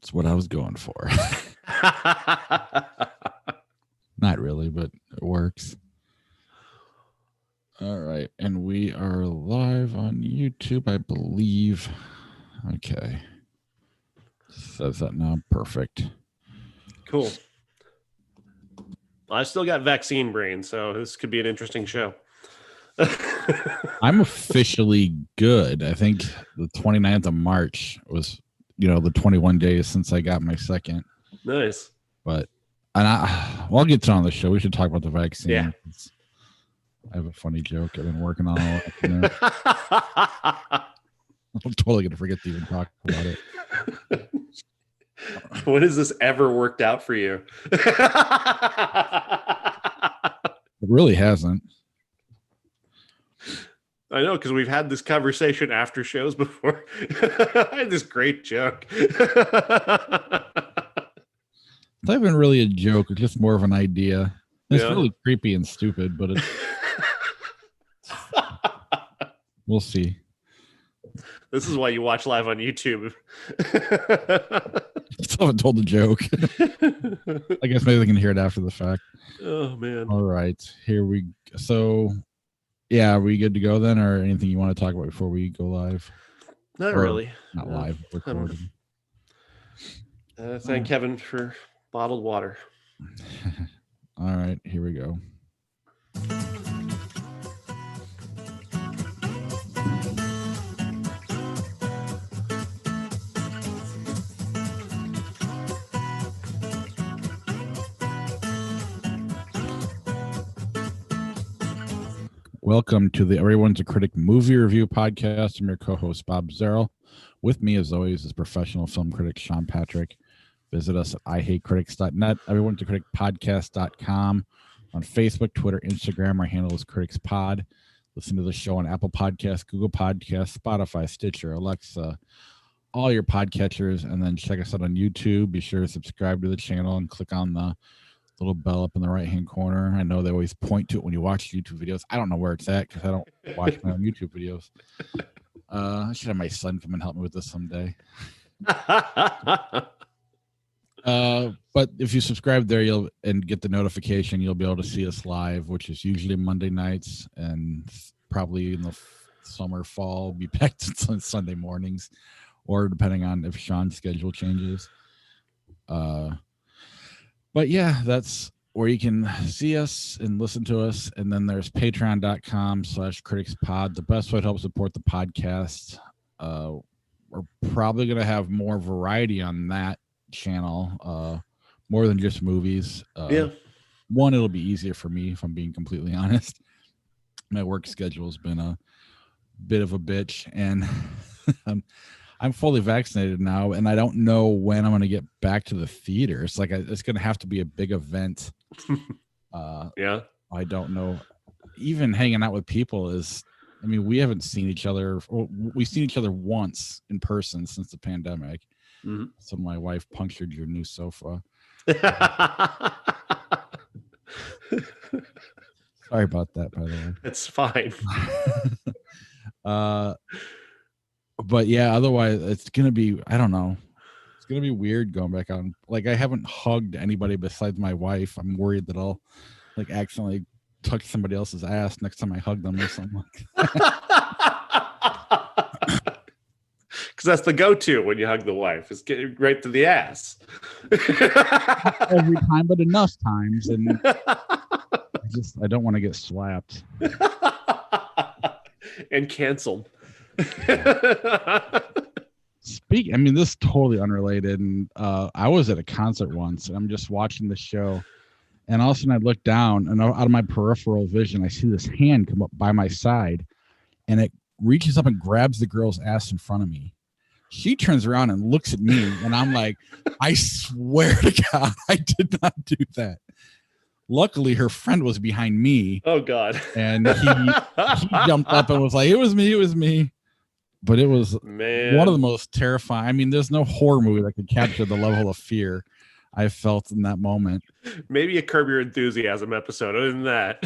That's what I was going for. Not really, but it works. All right. And we are live on YouTube, I believe. Okay. Says that now. Perfect. Cool. I still got vaccine brain, so this could be an interesting show. I'm officially good. I think the 29th of March was, the 21 days since I got my second. Nice. But, I'll get to it on the show. We should talk about the vaccine. Yeah. I have a funny joke I've been working on all afternoon. I'm totally going to forget to even talk about it. When has this ever worked out for you? It really hasn't. I know, because we've had this conversation after shows before. I had this great joke. It's not even really a joke. It's just more of an idea. It's really creepy and stupid, but it's... We'll see. This is why you watch live on YouTube. Still haven't told the joke. I guess maybe they can hear it after the fact. Oh, man. All right. Here we go. So, yeah, are we good to go then, or anything you want to talk about before we go live? Not really. Not live, recording. Thank Kevin for bottled water. All right, here we go. Welcome to the Everyone's a Critic movie review podcast. I'm your co-host, Bob Zarrell. With me, as always, is professional film critic Sean Patrick. Visit us at ihatecritics.net, everyone's a critic podcast.com, on Facebook, Twitter, Instagram. Our handle is Critics Pod. Listen to the show on Apple Podcasts, Google Podcasts, Spotify, Stitcher, Alexa, all your podcatchers, and then check us out on YouTube. Be sure to subscribe to the channel and click on the little bell up in the right-hand corner. I know they always point to it when you watch YouTube videos. I don't know where it's at because I don't watch my own YouTube videos. I should have my son come and help me with this someday. But if you subscribe there, and get the notification, you'll be able to see us live, which is usually Monday nights, and probably in the summer, fall, be back to Sunday mornings, or depending on if Sean's schedule changes. But yeah, that's where you can see us and listen to us. And then there's patreon.com/criticspod. The best way to help support the podcast. We're probably going to have more variety on that channel, more than just movies. One, it'll be easier for me, if I'm being completely honest. My work schedule has been a bit of a bitch, and I'm fully vaccinated now, and I don't know when I'm going to get back to the theater. It's like it's going to have to be a big event. Yeah. I don't know. Even hanging out with people we haven't seen each other. We've seen each other once in person since the pandemic. Mm-hmm. So my wife punctured your new sofa. Sorry about that, by the way. It's fine. But yeah, otherwise it's going to be, I don't know. It's going to be weird going back out. Like, I haven't hugged anybody besides my wife. I'm worried that I'll accidentally touch somebody else's ass next time I hug them or something like that. Because that's the go-to when you hug the wife, is get right to the ass. Every time, but enough times. And I don't want to get slapped. And canceled. This is totally unrelated, and I was at a concert once, and I'm just watching the show, and all of a sudden I look down, and out of my peripheral vision I see this hand come up by my side, and it reaches up and grabs the girl's ass in front of me. She turns around and looks at me, and I'm like, I swear to God, I did not do that. Luckily, her friend was behind me. Oh, God. And he jumped up and was like, it was me. But it was one of the most terrifying. There's no horror movie that could capture the level of fear I felt in that moment. Maybe a Curb Your Enthusiasm episode. Other than that.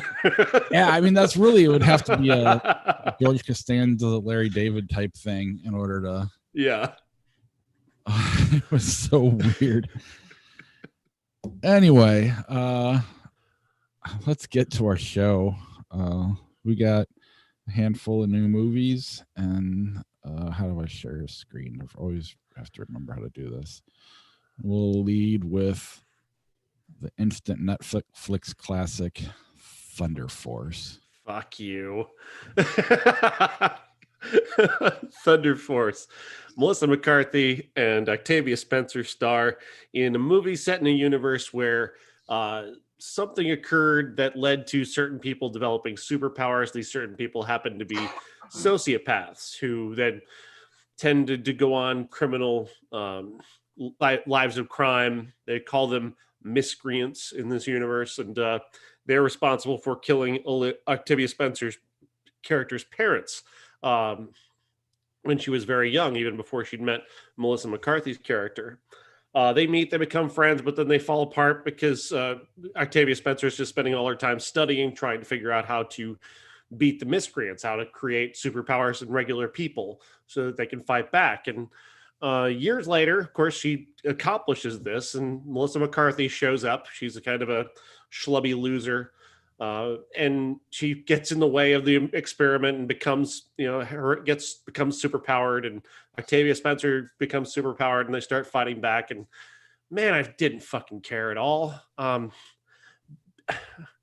Yeah, that's really, it would have to be a George Costanza, Larry David type thing in order to. Yeah. It was so weird. Anyway, let's get to our show. We got a handful of new movies, and how do I share a screen? I always have to remember how to do this. We'll lead with the instant Netflix classic Thunder Force. Fuck you. Thunder Force. Melissa McCarthy and Octavia Spencer star in a movie set in a universe where something occurred that led to certain people developing superpowers. These certain people happen to be sociopaths who then tended to go on criminal lives of crime. They call them miscreants in this universe, and they're responsible for killing Octavia Spencer's character's parents when she was very young, even before she'd met Melissa McCarthy's character. They meet, they become friends, but then they fall apart because Octavia Spencer is just spending all her time studying, trying to figure out how to beat the miscreants, how to create superpowers in regular people so that they can fight back. And years later, of course, she accomplishes this, and Melissa McCarthy shows up. She's a kind of a schlubby loser, and she gets in the way of the experiment and becomes superpowered, and Octavia Spencer becomes superpowered, and they start fighting back. And man, I didn't fucking care at all.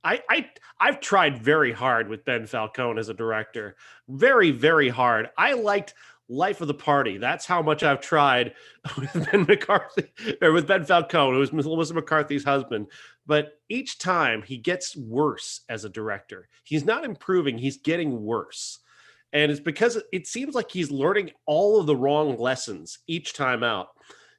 I've tried very hard with Ben Falcone as a director, very, very hard. I liked Life of the Party. That's how much I've tried with Ben McCarthy, or with Ben Falcone, who was Melissa McCarthy's husband. But each time he gets worse as a director. He's not improving, he's getting worse. And it's because it seems like he's learning all of the wrong lessons each time out.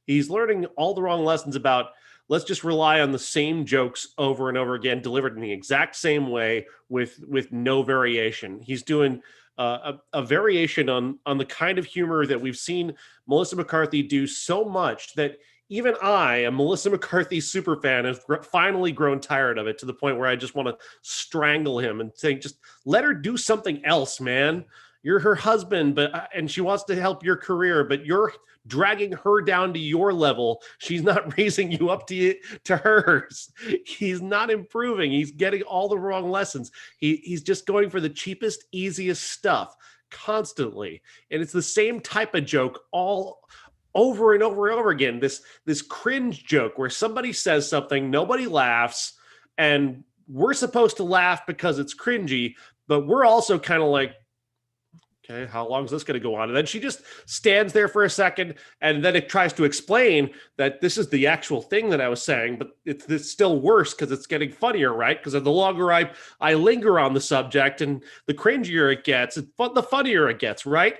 He's learning all the wrong lessons about, let's just rely on the same jokes over and over again, delivered in the exact same way with no variation. He's doing a variation on the kind of humor that we've seen Melissa McCarthy do so much that even I, a Melissa McCarthy super fan, have finally grown tired of it, to the point where I just want to strangle him and say, just let her do something else, man. You're her husband, and she wants to help your career, but you're dragging her down to your level. She's not raising you up to hers. He's not improving. He's getting all the wrong lessons. He's just going for the cheapest, easiest stuff constantly. And it's the same type of joke all over and over and over again. This cringe joke where somebody says something, nobody laughs, and we're supposed to laugh because it's cringy, but we're also kind of like, okay, how long is this going to go on? And then she just stands there for a second, and then it tries to explain that this is the actual thing that I was saying, but it's still worse because it's getting funnier, right? Because the longer I linger on the subject and the cringier it gets, the funnier it gets, right?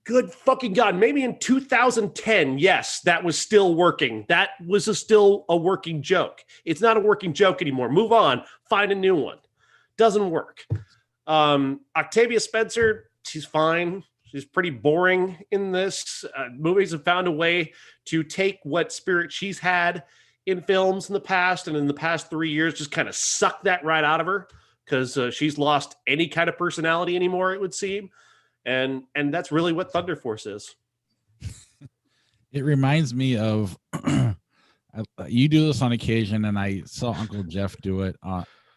Good fucking God. Maybe in 2010, yes, that was still working. That was still a working joke. It's not a working joke anymore. Move on. Find a new one. Doesn't work. Octavia Spencer, she's fine. She's pretty boring in this. Movies have found a way to take what spirit she's had in films in the past, and in the past 3 years, just kind of suck that right out of her, because she's lost any kind of personality anymore, it would seem. And that's really what Thunder Force is. It reminds me of, you do this on occasion, and I saw Uncle Jeff do it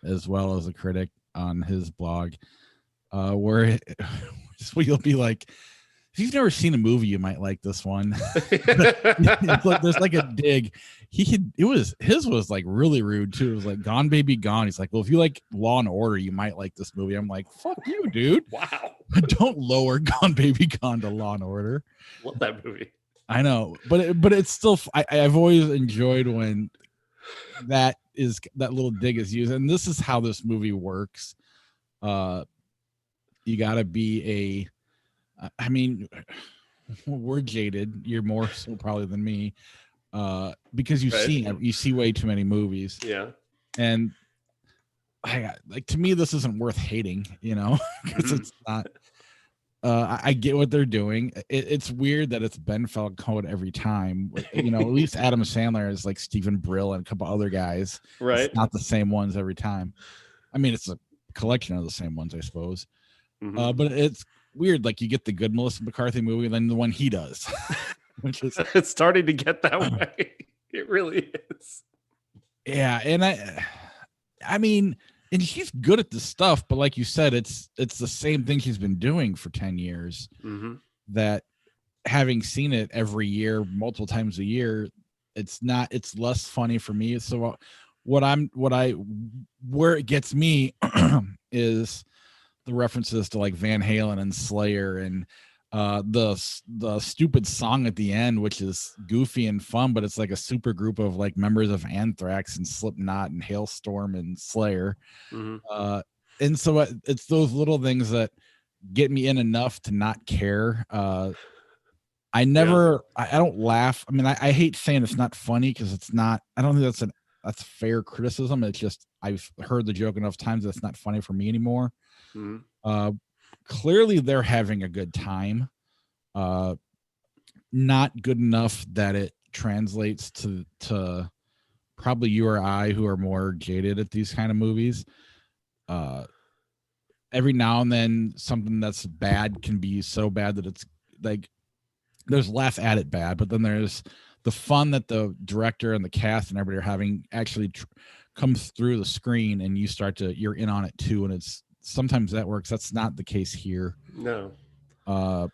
as well as a critic on his blog, where you'll be like, if you've never seen a movie, you might like this one. There's like a dig. His was like really rude too. It was like Gone Baby Gone. He's like, well, if you like Law and Order, you might like this movie. I'm like, fuck you, dude. Wow. Don't lower Gone Baby Gone to Law and Order. Love that movie. I know, but it's still. I've always enjoyed when that little dig is used, and this is how this movie works. You got to be I mean, we're jaded. You're more so probably than me, because you see way too many movies. Yeah, and to me, this isn't worth hating, because it's not. I get what they're doing. It's weird that it's Ben Falcone every time. At least Adam Sandler is like Stephen Brill and a couple other guys. Right. It's not the same ones every time. I mean, it's a collection of the same ones, I suppose. Mm-hmm. But it's weird. Like, you get the good Melissa McCarthy movie, and then the one he does. which is it's starting to get that way. It really is. Yeah, and I mean, and she's good at this stuff, but like you said, it's the same thing she's been doing for 10 years. Mm-hmm. That having seen it every year, multiple times a year, it's less funny for me. So where it gets me is the references to like Van Halen and Slayer and the stupid song at the end, which is goofy and fun, but it's like a super group of like members of Anthrax and Slipknot and Hailstorm and Slayer. Mm-hmm. And so it's those little things that get me in enough to not care. I don't laugh. I mean, I hate saying it's not funny because it's not. I don't think that's fair criticism. It's just I've heard the joke enough times that it's not funny for me anymore. Mm-hmm. Clearly they're having a good time. Not good enough that it translates to probably you or I, who are more jaded at these kind of movies. Every now and then something that's bad can be so bad that it's like there's laugh at it bad, but then there's the fun that the director and the cast and everybody are having actually comes through the screen, and you're in on it too. And it's sometimes that works. That's not the case here. No. I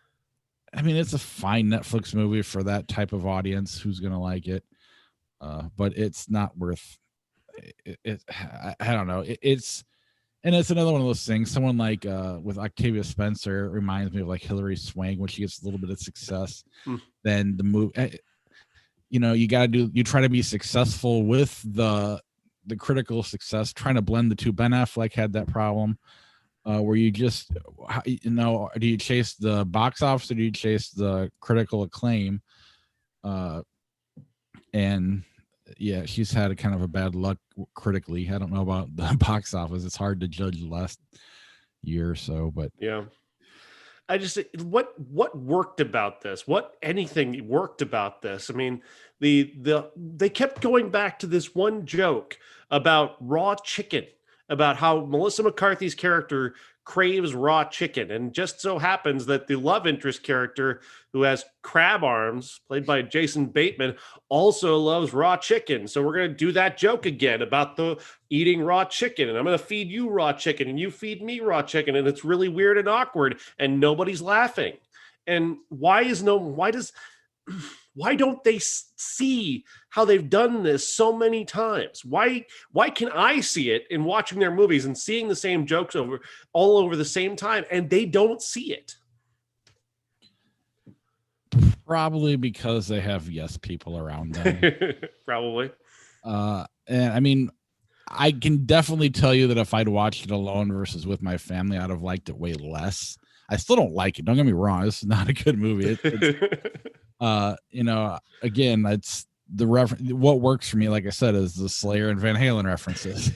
mean, it's a fine Netflix movie for that type of audience who's going to like it. But it's not worth it. I don't know. It's another one of those things. Someone like with Octavia Spencer reminds me of like Hilary Swank when she gets a little bit of success. Then the movie, you try to be successful with the critical success, trying to blend the two. Ben Affleck had that problem where you just, do you chase the box office or do you chase the critical acclaim? And yeah, she's had a kind of a bad luck critically. I don't know about the box office. It's hard to judge the last year or so, but yeah. I just what worked about this? Anything worked about this? I mean, they kept going back to this one joke about raw chicken, about how Melissa McCarthy's character craves raw chicken, and just so happens that the love interest character, who has crab arms, played by Jason Bateman, also loves raw chicken. So we're going to do that joke again about the eating raw chicken, and I'm going to feed you raw chicken and you feed me raw chicken, and it's really weird and awkward and nobody's laughing. And why don't they see how they've done this so many times? Why can I see it in watching their movies and seeing the same jokes all over the same time, and they don't see it? Probably because they have yes people around them. Probably. And I mean, I can definitely tell you that if I'd watched it alone versus with my family, I'd have liked it way less. I still don't like it. Don't get me wrong. This is not a good movie. Again, it's the what works for me, like I said, is the Slayer and Van Halen references,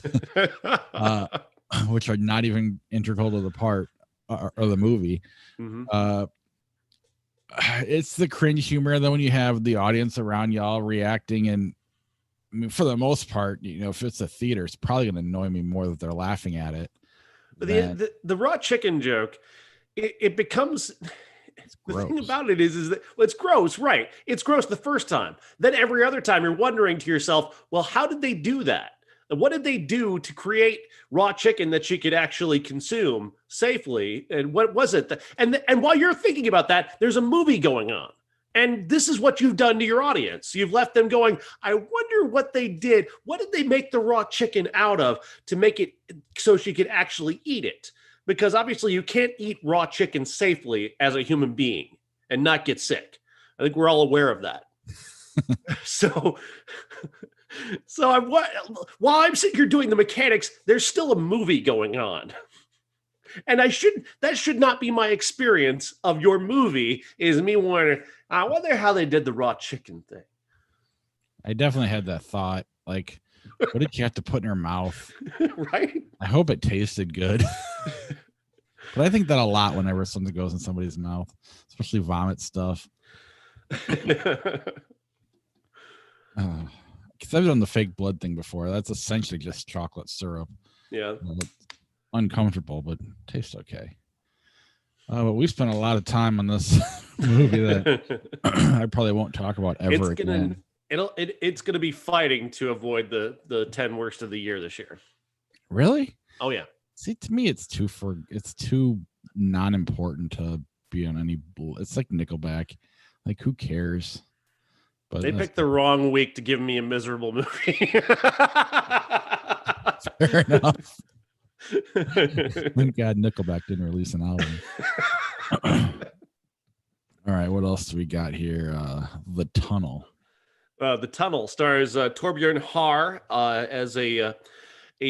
which are not even integral to the part or the movie. Mm-hmm. It's the cringe humor. Then when you have the audience around y'all reacting, and I mean, for the most part, if it's a theater, it's probably going to annoy me more that they're laughing at it. But the raw chicken joke, it becomes. The thing about it is that it's gross, right? It's gross the first time. Then every other time you're wondering to yourself, well, how did they do that? And what did they do to create raw chicken that she could actually consume safely? And what was it? And while you're thinking about that, there's a movie going on. And this is what you've done to your audience. You've left them going, I wonder what they did. What did they make the raw chicken out of to make it so she could actually eat it? Because obviously you can't eat raw chicken safely as a human being and not get sick. I think we're all aware of that. So while I'm sitting here doing the mechanics, there's still a movie going on. And that should not be my experience of your movie, is me wondering, I wonder how they did the raw chicken thing. I definitely had that thought. Like, what did she have to put in her mouth? Right? I hope it tasted good. But I think that a lot whenever something goes in somebody's mouth, especially vomit stuff. Because I've done the fake blood thing before. That's essentially just chocolate syrup. Yeah. It's uncomfortable, but tastes okay. But we spent a lot of time on this movie that I probably won't talk about ever again. It's gonna be fighting to avoid the 10 worst of the year this year. Really? Oh yeah. See, to me, it's too non-important to be on any. It's like Nickelback. Like, who cares? But they picked the wrong week to give me a miserable movie. Fair enough. Thank God Nickelback didn't release an album. All right, what else do we got here? The Tunnel. The Tunnel stars Torbjorn Har as a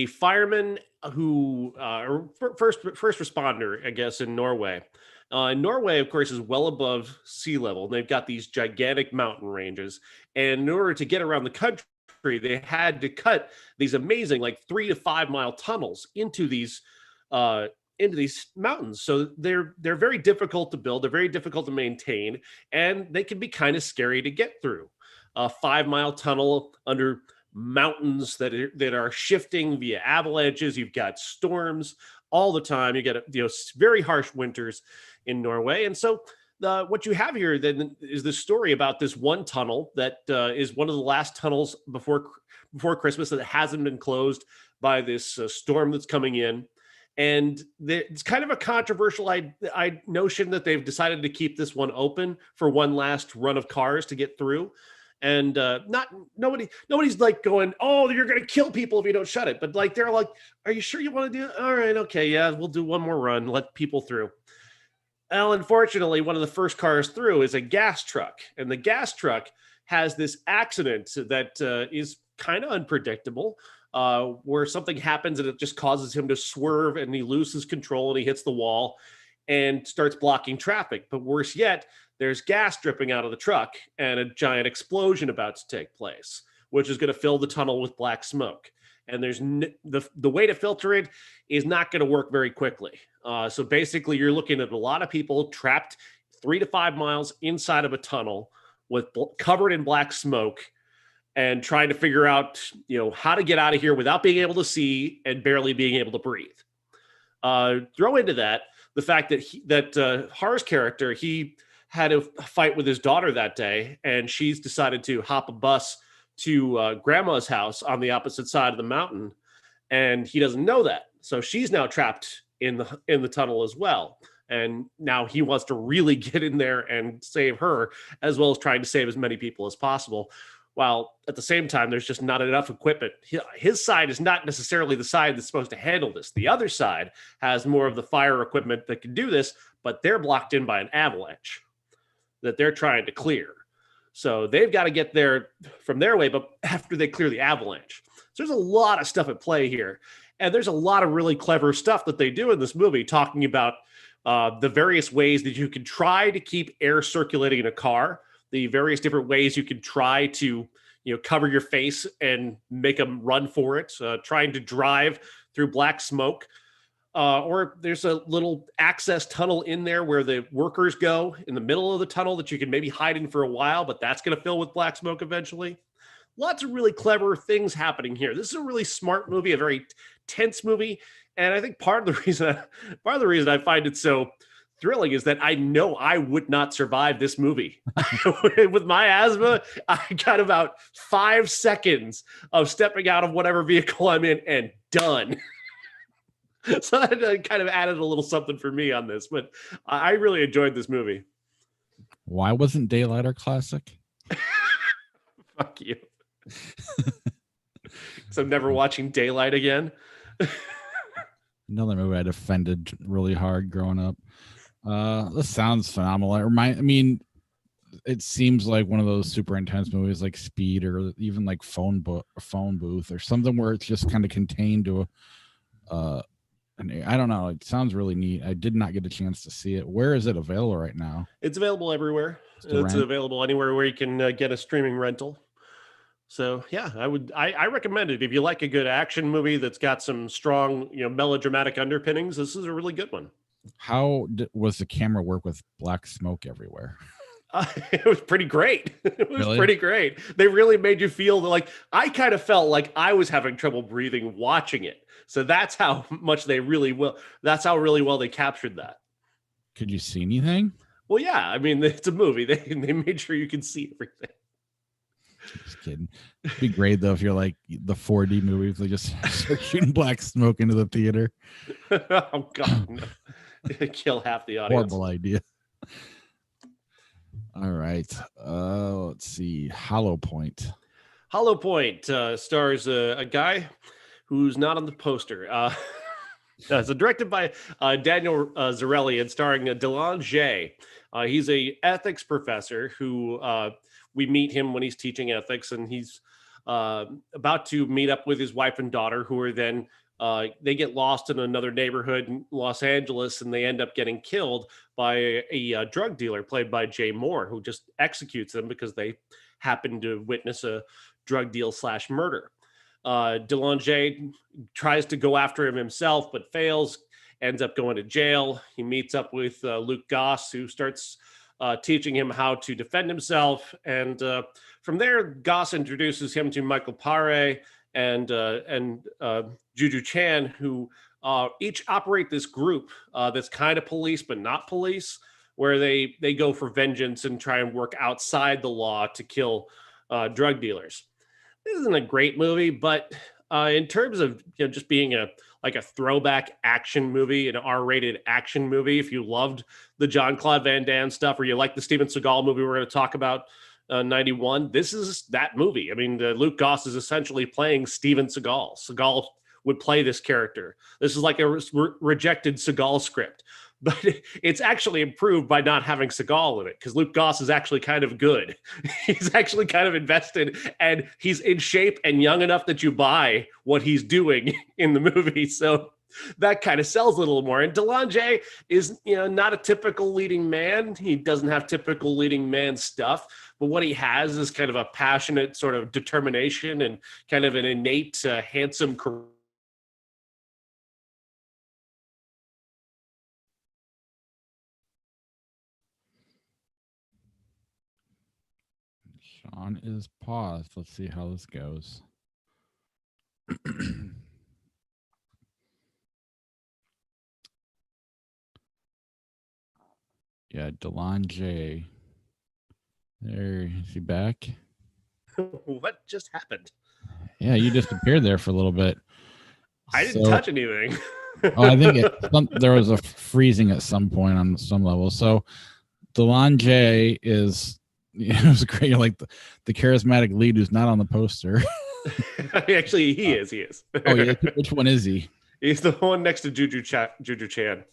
fireman who first responder, I guess, in Norway. Norway, of course, is well above sea level. They've got these gigantic mountain ranges, and in order to get around the country, they had to cut these amazing, like 3 to 5 mile tunnels into these mountains. So they're very difficult to build. They're very difficult to maintain, and they can be kind of scary to get through. A 5 mile tunnel under mountains that are shifting via avalanches. You've got storms all the time. You get very harsh winters in Norway, and so what you have here then is this story about this one tunnel that is one of the last tunnels before Christmas that hasn't been closed by this storm that's coming in. And it's kind of a controversial notion that they've decided to keep this one open for one last run of cars to get through. And nobody's like going, oh, you're going to kill people if you don't shut it. But like, they're like, are you sure you want to do it? All right. Okay. Yeah. We'll do one more run. Let people through. Well, unfortunately, one of the first cars through is a gas truck. And the gas truck has this accident that is kind of unpredictable, where something happens and it just causes him to swerve and he loses control and he hits the wall and starts blocking traffic. But worse yet, there's gas dripping out of the truck and a giant explosion about to take place, which is going to fill the tunnel with black smoke. And there's the way to filter it is not going to work very quickly. So basically, you're looking at a lot of people trapped 3 to 5 miles inside of a tunnel with covered in black smoke and trying to figure out, how to get out of here without being able to see and barely being able to breathe. Throw into that the fact that Har's character, he had a fight with his daughter that day, and she's decided to hop a bus to grandma's house on the opposite side of the mountain, and he doesn't know that. So she's now trapped in the tunnel as well. And now he wants to really get in there and save her, as well as trying to save as many people as possible. While at the same time, there's just not enough equipment. His side is not necessarily the side that's supposed to handle this. The other side has more of the fire equipment that can do this, but they're blocked in by an avalanche that they're trying to clear. So they've got to get there from their way, but after they clear the avalanche. So there's a lot of stuff at play here. And there's a lot of really clever stuff that they do in this movie, talking about the various ways that you can try to keep air circulating in a car, the various different ways you can try to, cover your face and make them run for it, trying to drive through black smoke. Or there's a little access tunnel in there where the workers go in the middle of the tunnel that you can maybe hide in for a while, but that's going to fill with black smoke eventually. Lots of really clever things happening here. This is a really smart movie, a very tense movie. And I think part of the reason I find it so thrilling is that I know I would not survive this movie. With my asthma, I got about 5 seconds of stepping out of whatever vehicle I'm in and done. So that kind of added a little something for me on this, but I really enjoyed this movie. Why wasn't Daylight our classic? Fuck you. So I'm never watching Daylight again. Another movie I defended really hard growing up. This sounds phenomenal. It seems like one of those super intense movies like Speed, or even like Phone Booth, or something where it's just kind of contained to I don't know. It sounds really neat. I did not get a chance to see it. Where is it available right now? It's available everywhere. It's available anywhere where you can get a streaming rental. So yeah, I recommend it. If you like a good action movie that's got some strong, melodramatic underpinnings, this is a really good one. How was the camera work with black smoke everywhere? It was pretty great. It was really? Pretty great. They really made you feel like, I kind of felt like I was having trouble breathing watching it. So that's how much that's how really well they captured that. Could you see anything? Well, yeah. I mean, it's a movie. They made sure you can see everything. Just kidding. It'd be great though if you're like the 4D movies, they just start shooting black smoke into the theater. Oh God, no. Kill half the audience. Horrible idea. All right. Let's see. Hollow Point. Hollow Point stars a guy who's not on the poster. It's directed by Daniel Zarelli and starring Delon Jay. He's a ethics professor who we meet him when he's teaching ethics, and he's about to meet up with his wife and daughter, who are then they get lost in another neighborhood in Los Angeles, and they end up getting killed by a drug dealer played by Jay Moore, who just executes them because they happen to witness a drug deal / murder. Delon Jay tries to go after him himself, but fails, ends up going to jail. He meets up with Luke Goss, who starts teaching him how to defend himself. And from there, Goss introduces him to Michael Paré and Juju Chan, who each operate this group that's kind of police, but not police, where they go for vengeance and try and work outside the law to kill drug dealers. This isn't a great movie, but in terms of just being a throwback action movie, an R-rated action movie, if you loved the Jean-Claude Van Damme stuff, or you like the Steven Seagal movie we're going to talk about, 91, this is that movie. I mean, Luke Goss is essentially playing Steven Seagal. Seagal would play this character. This is like a rejected Seagal script, but it's actually improved by not having Seagal in it, because Luke Goss is actually kind of good. He's actually kind of invested, and he's in shape and young enough that you buy what he's doing in the movie. So that kind of sells a little more. And Delon Jay is, not a typical leading man. He doesn't have typical leading man stuff, but what he has is kind of a passionate sort of determination and kind of an innate, handsome career. Sean is paused. Let's see how this goes. Yeah, Delon Jay. There, is he back? What just happened? Yeah, you disappeared there for a little bit. I didn't touch anything. I think there was a freezing at some point on some level. So Delon Jay is, it was great. Like the charismatic lead who's not on the poster. Actually, he is. Oh, yeah. Which one is he? He's the one next to Juju Chan.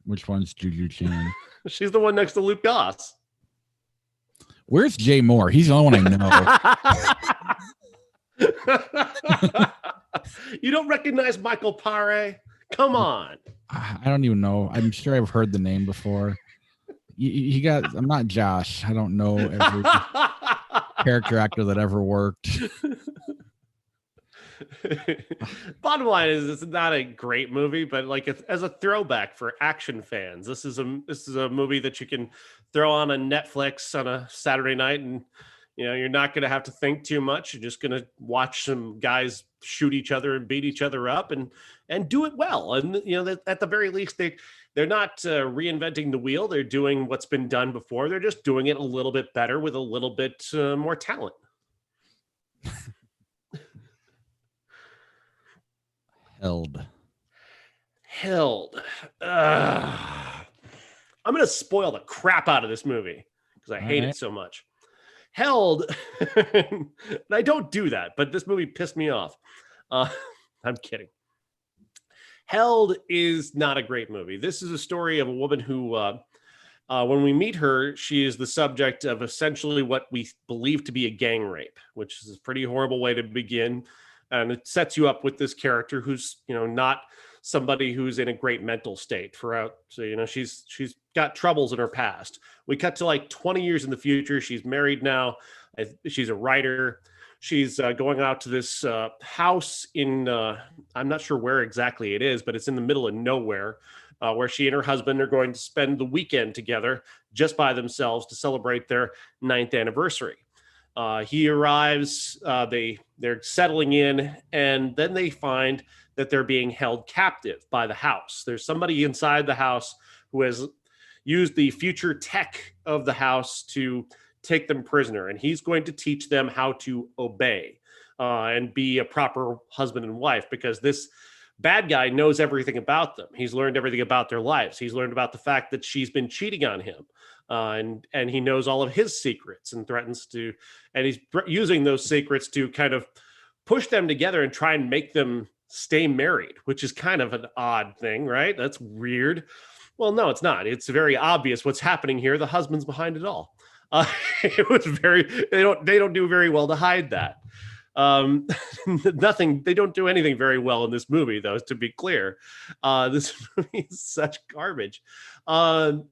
Which one's Juju Chan? She's the one next to Luke Goss. Where's Jay Moore? He's the only one I know. You don't recognize Michael Paré? Come on. I don't even know. I'm sure I've heard the name before. I'm not Josh. I don't know every character actor that ever worked. Bottom line is, it's not a great movie, but as a throwback for action fans, this is a movie that you can throw on Netflix on a Saturday night, and you're not going to have to think too much. You're just going to watch some guys shoot each other and beat each other up and do it well. And at the very least, they're not reinventing the wheel. They're doing what's been done before. They're just doing it a little bit better with a little bit more talent. Held. I'm going to spoil the crap out of this movie because I hate it so much. Held, and I don't do that, but this movie pissed me off. I'm kidding. Held is not a great movie. This is a story of a woman who, when we meet her, she is the subject of essentially what we believe to be a gang rape, which is a pretty horrible way to begin. And it sets you up with this character who's, not somebody who's in a great mental state throughout. So, she's got troubles in her past. We cut to 20 years in the future. She's married now. She's a writer. She's going out to this house in, I'm not sure where exactly it is, but it's in the middle of nowhere, where she and her husband are going to spend the weekend together just by themselves to celebrate their 9th anniversary. He arrives, they're settling in, and then they find that they're being held captive by the house. There's somebody inside the house who has used the future tech of the house to take them prisoner, and he's going to teach them how to obey and be a proper husband and wife, because this bad guy knows everything about them. He's learned everything about their lives. He's learned about the fact that she's been cheating on him. And he knows all of his secrets and threatens to, and he's using those secrets to kind of push them together and try and make them stay married, which is kind of an odd thing, right? That's weird. Well, no, it's not. It's very obvious what's happening here. The husband's behind it all. It was very, they don't do very well to hide that. They don't do anything very well in this movie, though, to be clear. This movie is such garbage. I'm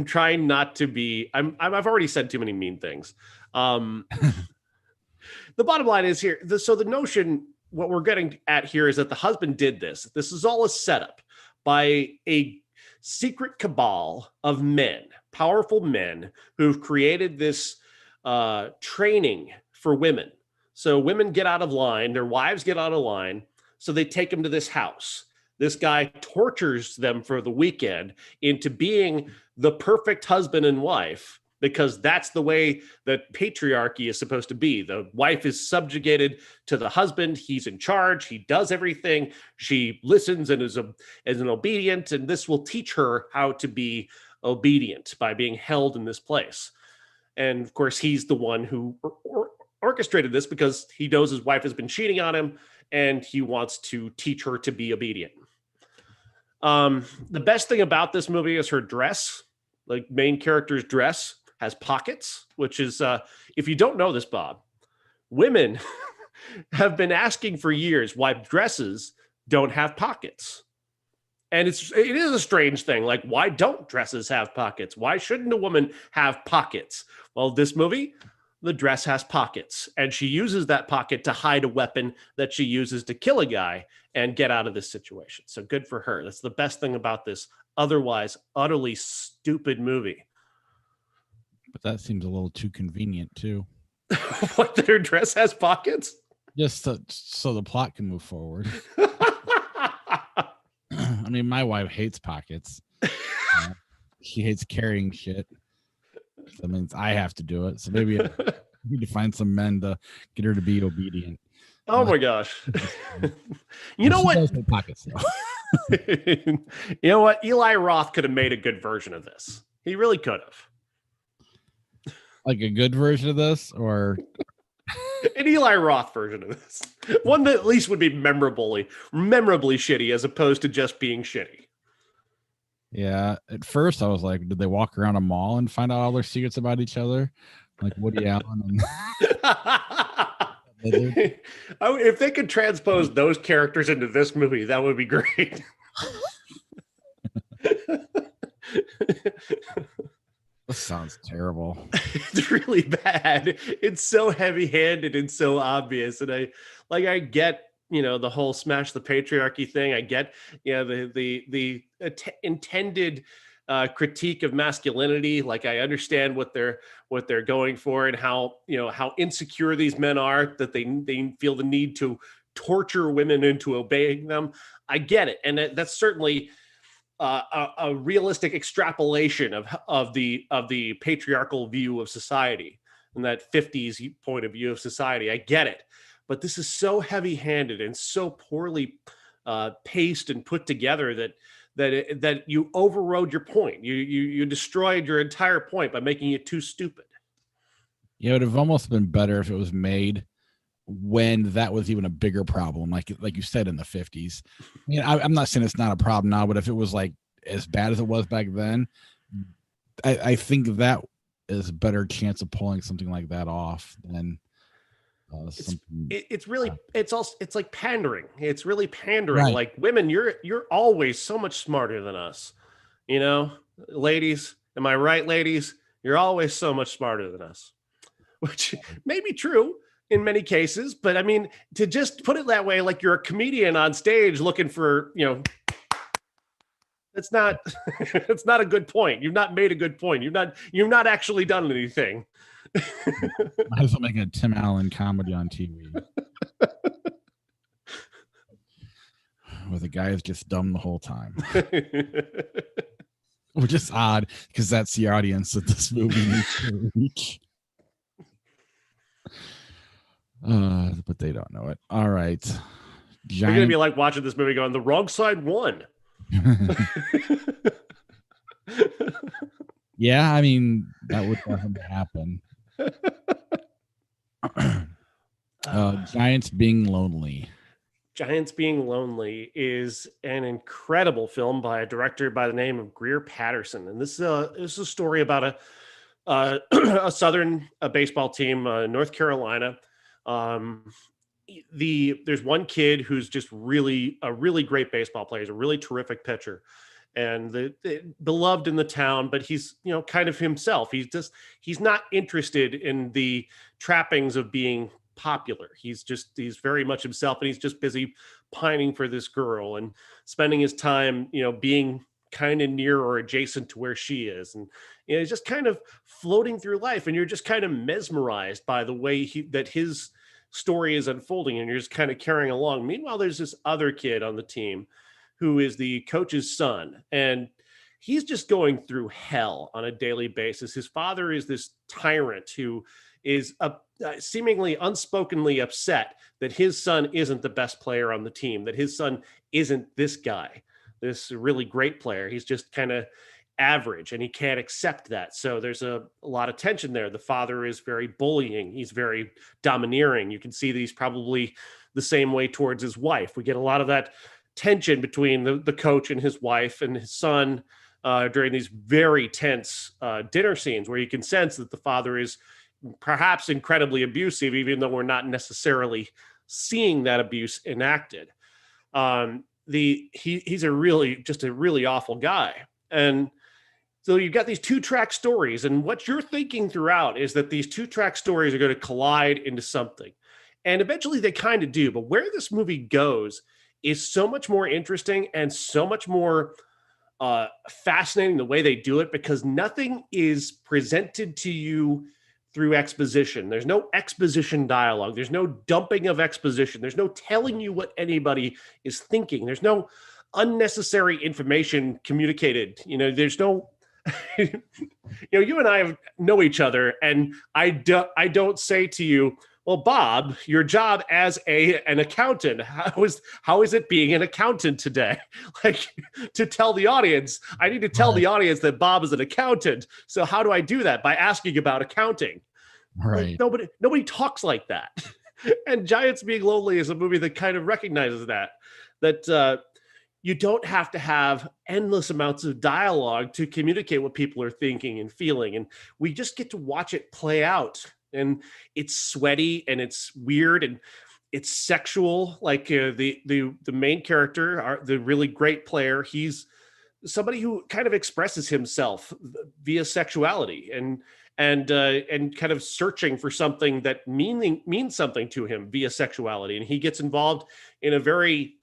trying not to be, I've already said too many mean things. The bottom line is here. So the notion, what we're getting at here is that the husband did this. This is all a setup by a secret cabal of men, powerful men who've created this training for women. So women get out of line, their wives get out of line, so they take them to this house. This guy tortures them for the weekend into being the perfect husband and wife, because that's the way that patriarchy is supposed to be. The wife is subjugated to the husband. He's in charge. He does everything. She listens and is an obedient, and this will teach her how to be obedient by being held in this place. And of course, he's the one who orchestrated this because he knows his wife has been cheating on him, and he wants to teach her to be obedient. The best thing about this movie is her dress. The main character's dress has pockets, which is, if you don't know this, Bob, women have been asking for years why dresses don't have pockets. And it is a strange thing. Like, why don't dresses have pockets? Why shouldn't a woman have pockets? Well, this movie, the dress has pockets, and she uses that pocket to hide a weapon that she uses to kill a guy and get out of this situation. So good for her. That's the best thing about this otherwise utterly stupid movie. But that seems a little too convenient too. What, that her dress has pockets? Just so the plot can move forward. I mean, my wife hates pockets. She hates carrying shit. That means I have to do it. So maybe I need to find some men to get her to be obedient. Oh my gosh. You know what? Pockets, You know what? Eli Roth could have made a good version of this. He really could have. Like a good version of this, or an Eli Roth version of this. One that at least would be memorably shitty as opposed to just being shitty. Yeah. At first I was like, did they walk around a mall and find out all their secrets about each other? Like Woody Allen and if they could transpose those characters into this movie, that would be great. This sounds terrible. It's really bad. It's so heavy-handed and so obvious. And I get, the whole smash the patriarchy thing. I get, the intended critique of masculinity. Like, I understand what they're going for, and how insecure these men are, that they feel the need to torture women into obeying them. I get it. And that's certainly a realistic extrapolation of the patriarchal view of society, and that 50s point of view of society. I get it. But this is so heavy-handed and so poorly paced and put together that you overrode your point. You destroyed your entire point by making it too stupid. Yeah, it would have almost been better if it was made when that was even a bigger problem, like you said, in the 50s. I mean, I'm not saying it's not a problem now, but if it was like as bad as it was back then, I think that is a better chance of pulling something like that off than it's like pandering. It's really pandering. Right. Like, women, you're always so much smarter than us. Ladies, am I right, ladies? You're always so much smarter than us, which may be true in many cases. But I mean, to just put it that way, like you're a comedian on stage looking for, it's not, it's not a good point. You've not made a good point. You've not actually done anything. Might as well make a Tim Allen comedy on TV. where the guy is just dumb the whole time. Which is odd because that's the audience that this movie needs to reach. But they don't know it. All right. You're going to be like watching this movie going, the wrong side won. Yeah, I mean, that would definitely happen. Giants Being Lonely. Giants Being Lonely is an incredible film by a director by the name of Greer Patterson. And this is a story about a Southern baseball team, North Carolina. There's one kid who's just a really great baseball player. He's a really terrific pitcher. And the beloved in the town, but he's, kind of himself. He's not interested in the trappings of being popular. He's very much himself, and he's just busy pining for this girl and spending his time, being kind of near or adjacent to where she is. And, he's just kind of floating through life, and you're just kind of mesmerized by the way that his story is unfolding, and you're just kind of carrying along. Meanwhile, there's this other kid on the team who is the coach's son, and he's just going through hell on a daily basis. His father is this tyrant who is seemingly unspokenly upset that his son isn't the best player on the team, that his son isn't this guy, this really great player. He's just kind of average, and he can't accept that. So there's a lot of tension there. The father is very bullying. He's very domineering. You can see that he's probably the same way towards his wife. We get a lot of that tension between the coach and his wife and his son during these very tense dinner scenes where you can sense that the father is perhaps incredibly abusive, even though we're not necessarily seeing that abuse enacted. He's a really awful guy. And so you've got these 2-track stories, and what you're thinking throughout is that these 2-track stories are going to collide into something. And eventually they kind of do, but where this movie goes is so much more interesting and so much more fascinating the way they do it, because nothing is presented to you through exposition. There's no exposition dialogue. There's no dumping of exposition. There's no telling you what anybody is thinking. There's no unnecessary information communicated. There's no, you and I know each other, and I don't say to you, well, Bob, your job as an accountant, how is it being an accountant today? Like, to tell the audience, I need to tell the audience that Bob is an accountant. So how do I do that? By asking about accounting. Right. Like, nobody talks like that. And Giants Being Lonely is a movie that kind of recognizes that you don't have to have endless amounts of dialogue to communicate what people are thinking and feeling. And we just get to watch it play out. And it's sweaty, and it's weird, and it's sexual. Like the main character, the really great player, he's somebody who kind of expresses himself via sexuality and kind of searching for something that means something to him via sexuality. And he gets involved in a very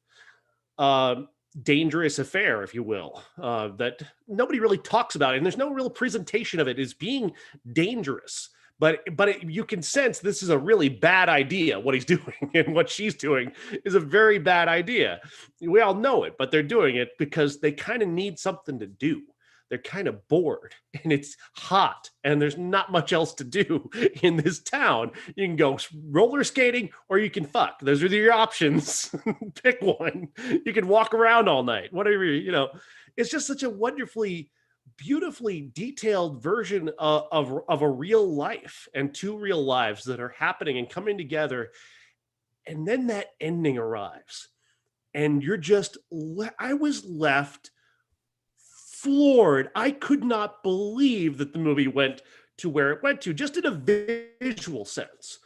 dangerous affair, if you will, that nobody really talks about. And there's no real presentation of it as being dangerous. But you can sense this is a really bad idea. What he's doing and what she's doing is a very bad idea. We all know it, but they're doing it because they kind of need something to do. They're kind of bored, and it's hot, and there's not much else to do in this town. You can go roller skating, or you can fuck. Those are your options. Pick one. You can walk around all night. Whatever, It's just such a wonderfully, beautifully detailed version of a real life, and 2 real lives that are happening and coming together. And then that ending arrives, and I was left floored. I could not believe that the movie went to where it went to, just in a visual sense,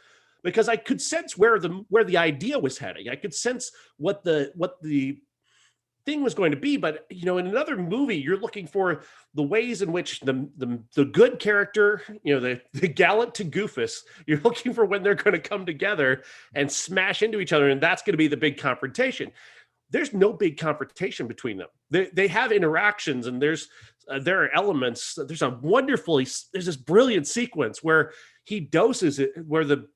because I could sense where the idea was heading. I could sense what the thing was going to be. But in another movie, you're looking for the ways in which the good character, the gallant to Goofus, you're looking for when they're going to come together and smash into each other, and that's going to be the big confrontation. There's no big confrontation between them. They have interactions, and there are elements. There's this brilliant sequence where he doses it, where the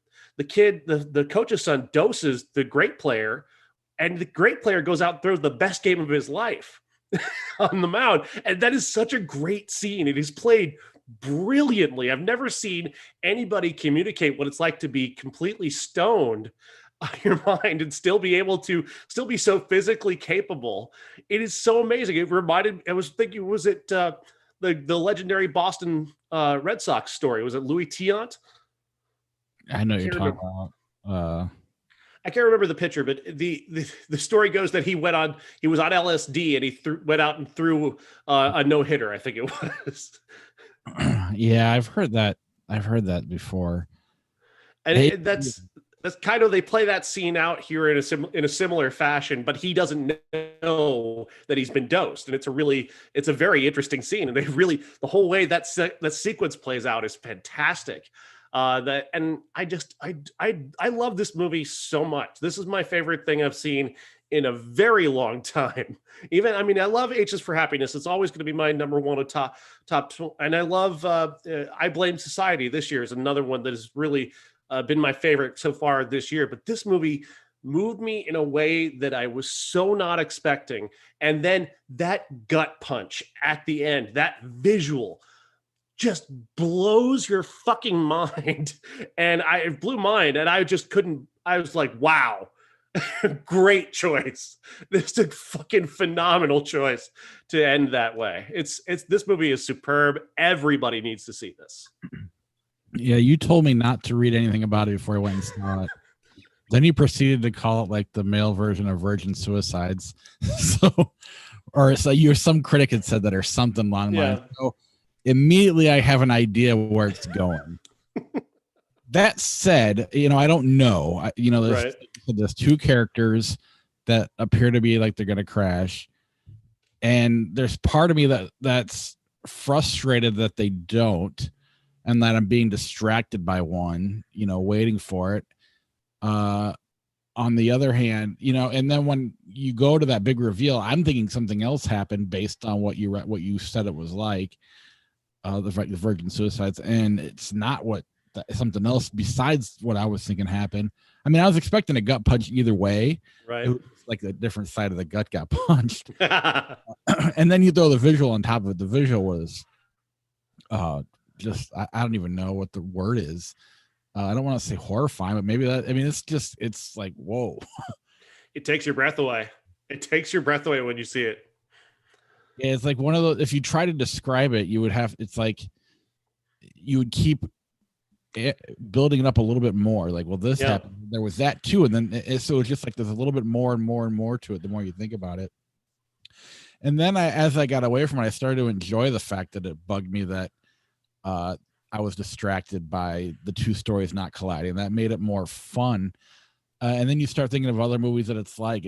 kid, the coach's son, doses the great player and the great player goes out and throws the best game of his life on the mound. And that is such a great scene. It is played brilliantly. I've never seen anybody communicate what it's like to be completely stoned on your mind and still be able to still be so physically capable. It is so amazing. I was thinking, was it the legendary Boston Red Sox story? Was it Louis Tiant? I know you're talking about. I can't remember the pitcher, but the story goes that he was on LSD and he went out and threw a no hitter. I think it was. Yeah, I've heard that. I've heard that before. And that's kind of, they play that scene out here in a similar fashion, but he doesn't know that he's been dosed, and it's a very interesting scene, and the whole way that sequence plays out is fantastic. I love this movie so much. This is my favorite thing I've seen in a very long time. I love H is for Happiness. It's always going to be my number one of top. And I love I Blame Society. This year is another one that has really been my favorite so far this year. But this movie moved me in a way that I was so not expecting. And then that gut punch at the end, that visual, just blows your fucking mind. And it blew mine. And I just couldn't, I was like, wow, great choice. This is a fucking phenomenal choice to end that way. This movie is superb. Everybody needs to see this. Yeah, you told me not to read anything about it before I went and saw it. Then you proceeded to call it like the male version of Virgin Suicides. So some critic had said that or something along the lines. So immediately I have an idea where it's going. That said, I don't know. There's two characters that appear to be like they're going to crash. And there's part of me that's frustrated that they don't, and that I'm being distracted by one, waiting for it. On the other hand, and then when you go to that big reveal, I'm thinking something else happened based on what you said it was like, the Virgin Suicides, and it's not something else besides what I was thinking happened. I mean, I was expecting a gut punch either way. Right. It was like a different side of the gut got punched. And then you throw the visual on top of it. The visual was just, I don't even know what the word is. I don't want to say horrifying, but maybe it's like, whoa. It takes your breath away. It takes your breath away when you see it. Yeah, it's like one of those, if you try to describe it, it's like you would keep building it up a little bit more. Like, well, this happened. There was that too. And then so it's just like there's a little bit more and more and more to it the more you think about it. And then as I got away from it, I started to enjoy the fact that it bugged me that I was distracted by the two stories not colliding. That made it more fun. And then you start thinking of other movies that it's like,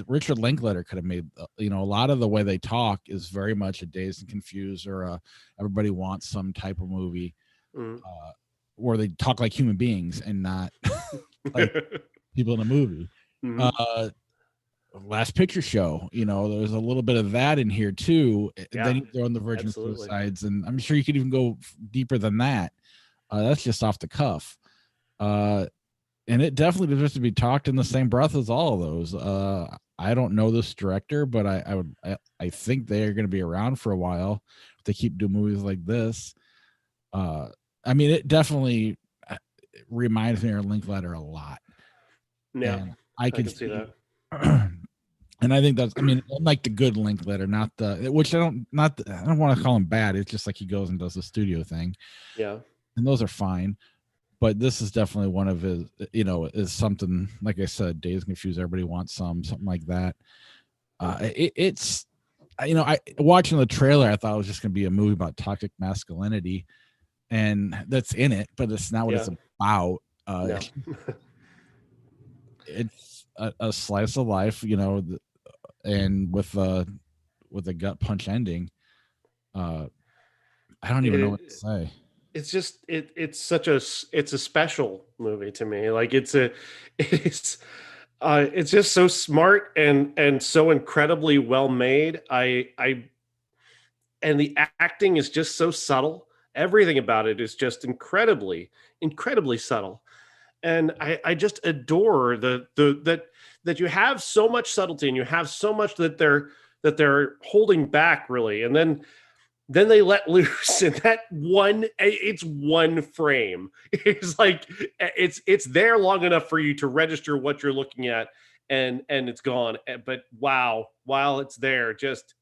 Richard Linklater could have made, a lot of the way they talk is very much a Dazed and Confused or Everybody Wants Some type of movie, where they talk like human beings and not like people in a movie. Last Picture Show, there's a little bit of that in here too. Yeah, then you throw in the Virgin Suicides, and I'm sure you could even go deeper than that. That's just off the cuff. And it definitely deserves to be talked in the same breath as all of those. I don't know this director, but I think they are going to be around for a while if they keep doing movies like this. It definitely reminds me of Linklater a lot. Yeah, and I can see that. And I think that's, like the good Linklater, not the, which I don't want to call him bad. It's just like he goes and does the studio thing. Yeah. And those are fine. But this is definitely one of his, is something, like I said, Dazed and Confused, Everybody Wants something like that. It's, watching the trailer, I thought it was just going to be a movie about toxic masculinity, and that's in it, but it's not what it's about. No. It's a slice of life, and with a gut punch ending. I don't even know what to say. It's just it's a special movie to me. Like it's just so smart and so incredibly well made. And the acting is just so subtle. Everything about it is just incredibly subtle. And I just adore that that you have so much subtlety and you have so much that they're holding back, really, and then they let loose in that it's one frame. It's like it's there long enough for you to register what you're looking at, and it's gone. But wow, while it's there, just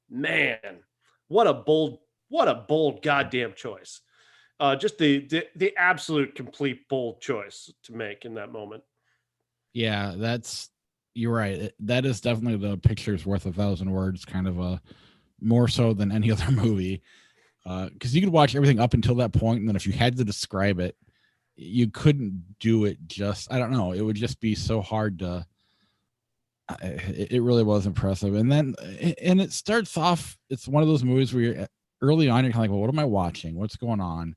man, what a bold goddamn choice. Just the absolute complete bold choice to make in that moment. Yeah, you're right. That is definitely the picture's worth 1,000 words, kind of a more so than any other movie. Because you could watch everything up until that point, and then if you had to describe it, you couldn't do it I don't know. It would just be so hard to. It really was impressive. And then, and it starts off, it's one of those movies where you're early on, you're kind of like, well, what am I watching? What's going on?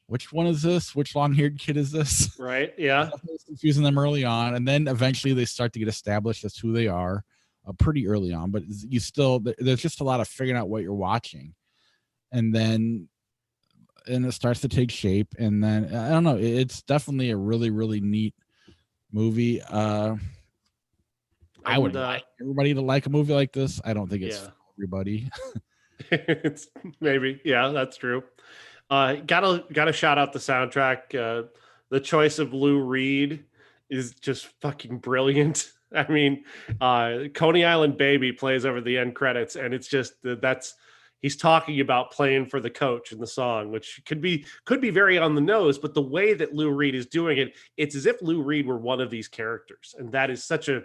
Which one is this? Which long-haired kid is this? Right. Yeah. Confusing them early on. And then eventually they start to get established as who they are pretty early on, but there's just a lot of figuring out what you're watching. And it starts to take shape. And then, I don't know, it's definitely a really, really neat movie. I would like everybody to like a movie like this. I don't think it's for everybody. It's maybe, yeah, that's true. Gotta shout out the soundtrack. The choice of Lou Reed is just fucking brilliant. I mean, Coney Island Baby plays over the end credits, and it's just he's talking about playing for the coach in the song, which could be very on the nose, but the way that Lou Reed is doing it, it's as if Lou Reed were one of these characters, and that is such a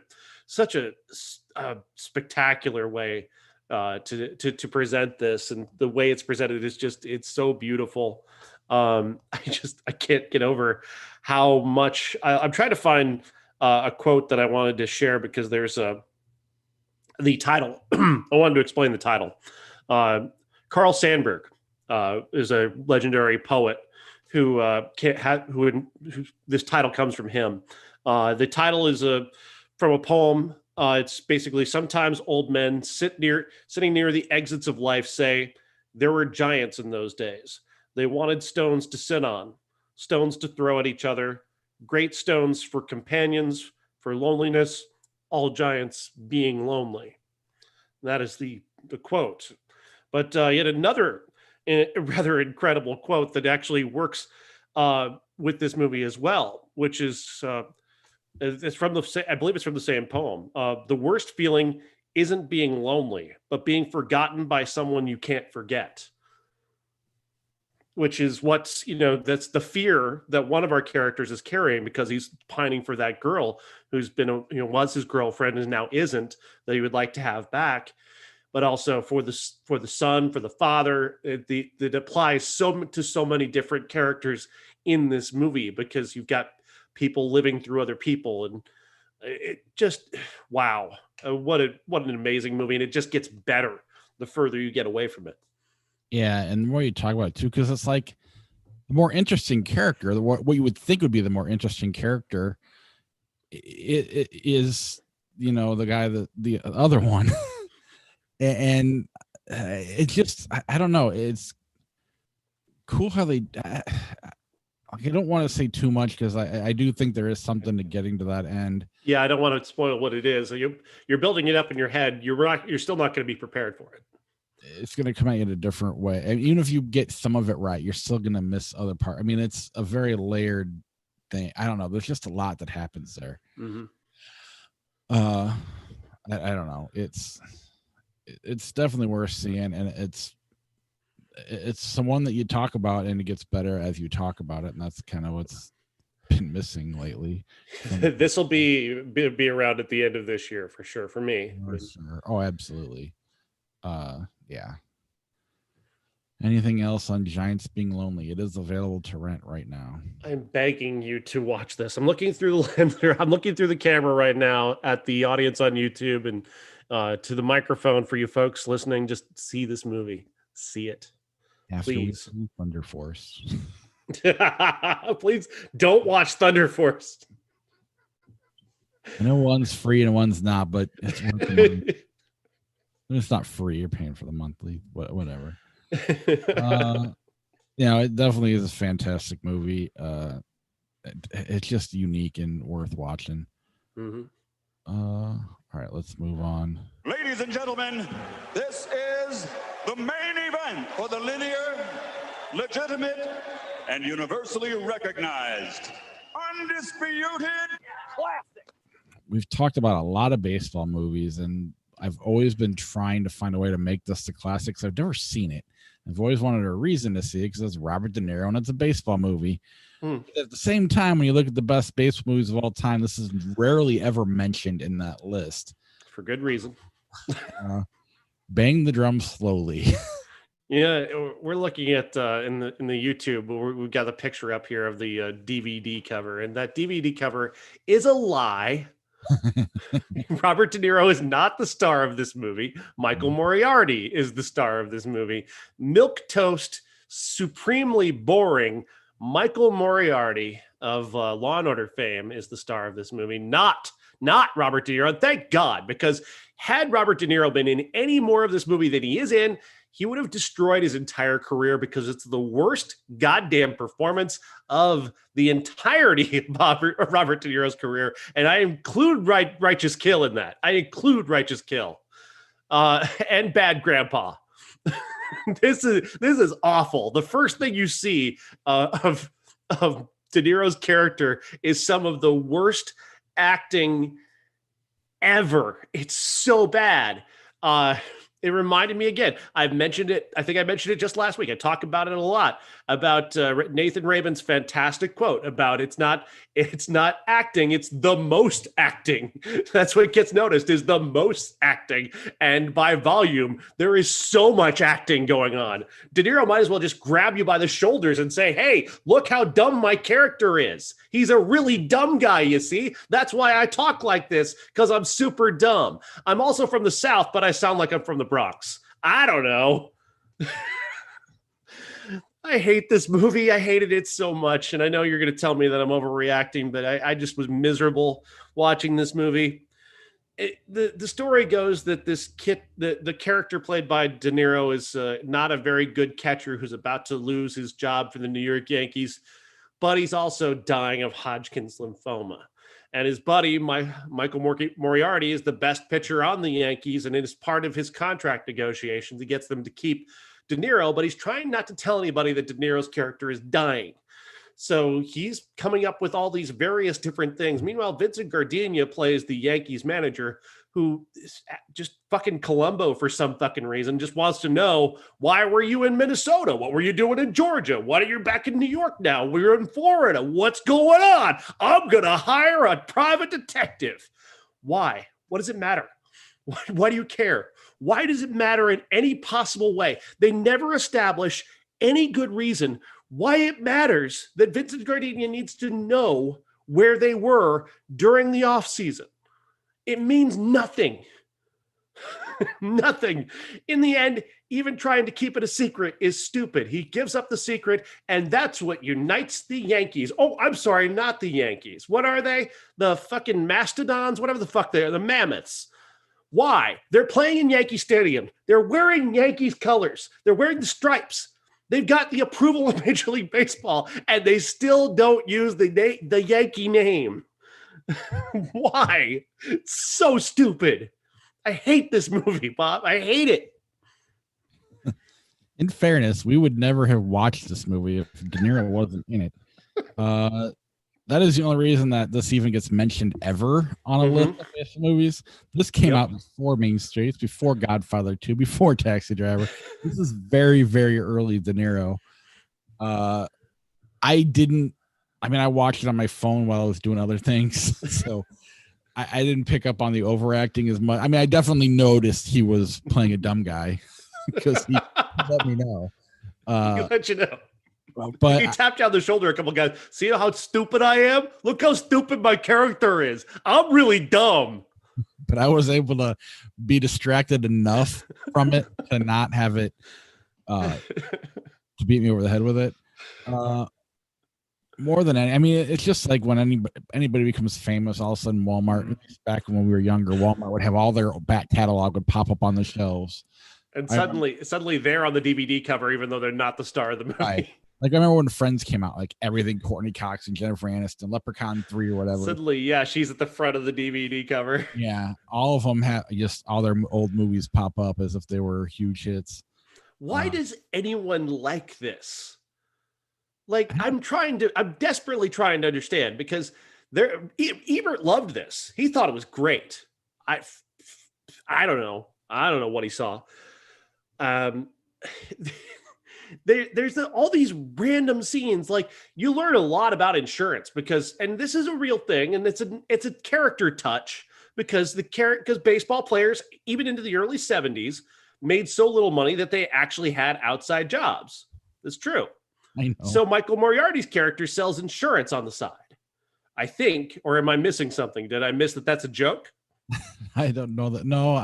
spectacular way to present this, and the way it's presented is it's so beautiful. I can't get over how much I'm trying to find a quote that I wanted to share, because there's the title. I wanted to explain the title. Carl Sandburg is a legendary poet who this title comes from him. The title is from a poem. It's basically, sometimes old men sitting near the exits of life say, there were giants in those days. They wanted stones to sit on, stones to throw at each other, great stones for companions, for loneliness, all giants being lonely. And that is the quote. But yet another rather incredible quote that actually works with this movie as well, which is it's from I believe it's from the same poem. The worst feeling isn't being lonely, but being forgotten by someone you can't forget. Which is that's the fear that one of our characters is carrying, because he's pining for that girl who's been, was his girlfriend and now isn't, that he would like to have back. But also for the son, for the father, it applies to so many different characters in this movie, because you've got people living through other people, and it just, wow, what an amazing movie. And it just gets better the further you get away from it. Yeah, and the more you talk about it too, because it's like the more interesting character, what you would think would be the more interesting character, it is, the guy the other one. And it just, I don't know, it's cool how they I don't want to say too much, because I do think there is something to getting to that end. Yeah, I don't want to spoil what it is. You're building it up in your head. You're still not going to be prepared for it. It's going to come out in a different way. And even if you get some of it right, you're still going to miss other parts. I mean, it's a very layered thing. I don't know. There's just a lot that happens there. Mm-hmm. I don't know. It's definitely worth seeing, and it's someone that you talk about, and it gets better as you talk about it, and that's kind of what's been missing lately. This will be around at the end of this year for sure, for me. For sure. Oh, absolutely. Yeah. Anything else on Giants Being Lonely? It is available to rent right now. I'm begging you to watch this. I'm looking through the camera right now at the audience on YouTube, and to the microphone for you folks listening. Just see this movie. See it. After please. Thunder Force. Please don't watch Thunder Force. I know one's free and one's not, but it's not free. You're paying for the monthly, whatever. It definitely is a fantastic movie. It's just unique and worth watching. Mm-hmm. All right, let's move on. Ladies and gentlemen, this is the main event for the linear, legitimate, and universally recognized, undisputed classic. We've talked about a lot of baseball movies, and I've always been trying to find a way to make this the classics. I've never seen it. I've always wanted a reason to see it because it's Robert De Niro and it's a baseball movie. At the same time, when you look at the best baseball movies of all time, this is rarely ever mentioned in that list. For good reason. Bang the Drum Slowly. Yeah, we're looking at in the YouTube. We've got the picture up here of the DVD cover, and that DVD cover is a lie. Robert De Niro is not the star of this movie. Michael Moriarty is the star of this movie. Milquetoast, supremely boring Michael Moriarty of Law and Order fame is the star of this movie, not Robert De Niro. And thank God, because had Robert De Niro been in any more of this movie than he is in, he would have destroyed his entire career because it's the worst goddamn performance of the entirety of Robert De Niro's career. And I include Righteous Kill in that. I include Righteous Kill and Bad Grandpa. This is awful. The first thing you see of De Niro's character is some of the worst acting ever. It's so bad. It reminded me again. I've mentioned it. I think I mentioned it just last week. I talk about it a lot about Nathan Rabin's fantastic quote about it's not acting. It's the most acting. That's what gets noticed is the most acting. And by volume, there is so much acting going on. De Niro might as well just grab you by the shoulders and say, hey, look how dumb my character is. He's a really dumb guy, you see? That's why I talk like this, because I'm super dumb. I'm also from the South, but I sound like I'm from the Bronx. I don't know. I hate this movie. I hated it so much. And I know you're going to tell me that I'm overreacting, but I just was miserable watching this movie. The story goes that this kid, the character played by De Niro is not a very good catcher who's about to lose his job for the New York Yankees, but he's also dying of Hodgkin's lymphoma. And his buddy, Michael Moriarty, is the best pitcher on the Yankees, and it is part of his contract negotiations. He gets them to keep De Niro, but he's trying not to tell anybody that De Niro's character is dying. So he's coming up with all these various different things. Meanwhile, Vincent Gardenia plays the Yankees manager who is just fucking Columbo for some fucking reason, just wants to know, why were you in Minnesota? What were you doing in Georgia? Why are you back in New York now? We're in Florida. What's going on? I'm going to hire a private detective. Why? What does it matter? Why do you care? Why does it matter in any possible way? They never establish any good reason why it matters that Vincent Gardenia needs to know where they were during the offseason. It means nothing. Nothing. In the end, even trying to keep it a secret is stupid. He gives up the secret, and that's what unites the Yankees. Oh, I'm sorry, not the Yankees. What are they? The fucking Mastodons? Whatever the fuck they are, the Mammoths. Why? They're playing in Yankee Stadium. They're wearing Yankees colors. They're wearing the stripes. They've got the approval of Major League Baseball, and they still don't use the Yankee name. Why? It's so stupid. I hate this movie, Bob. I hate it. In fairness, we would never have watched this movie if De Niro wasn't in it. That is the only reason that this even gets mentioned ever on a list of baseball movies. This came out before Mean Streets, before Godfather 2, before Taxi Driver. This is very, very early De Niro. I watched it on my phone while I was doing other things. So I didn't pick up on the overacting as much. I mean, I definitely noticed he was playing a dumb guy because he let me know. He let you know. But he tapped you on the shoulder a couple of guys. See how stupid I am? Look how stupid my character is. I'm really dumb. But I was able to be distracted enough from it to not have it to beat me over the head with it. More than any, I mean, it's just like when anybody becomes famous, all of a sudden Walmart, back when we were younger, Walmart would have all their back catalog would pop up on the shelves. And suddenly they're on the DVD cover, even though they're not the star of the movie. Like I remember when Friends came out, like everything Courtney Cox and Jennifer Aniston, Leprechaun 3 or whatever. Suddenly, yeah, she's at the front of the DVD cover. Yeah, all of them have just all their old movies pop up as if they were huge hits. Why does anyone like this? Like, I'm desperately trying to understand, because Ebert loved this. He thought it was great. I don't know. I don't know what he saw. There's all these random scenes. Like, you learn a lot about insurance and this is a real thing, and it's a character touch because baseball players, even into the early 70s, made so little money that they actually had outside jobs. That's true. I know. So Michael Moriarty's character sells insurance on the side, I think. Or am I missing something? Did I miss that? That's a joke? I don't know that. No,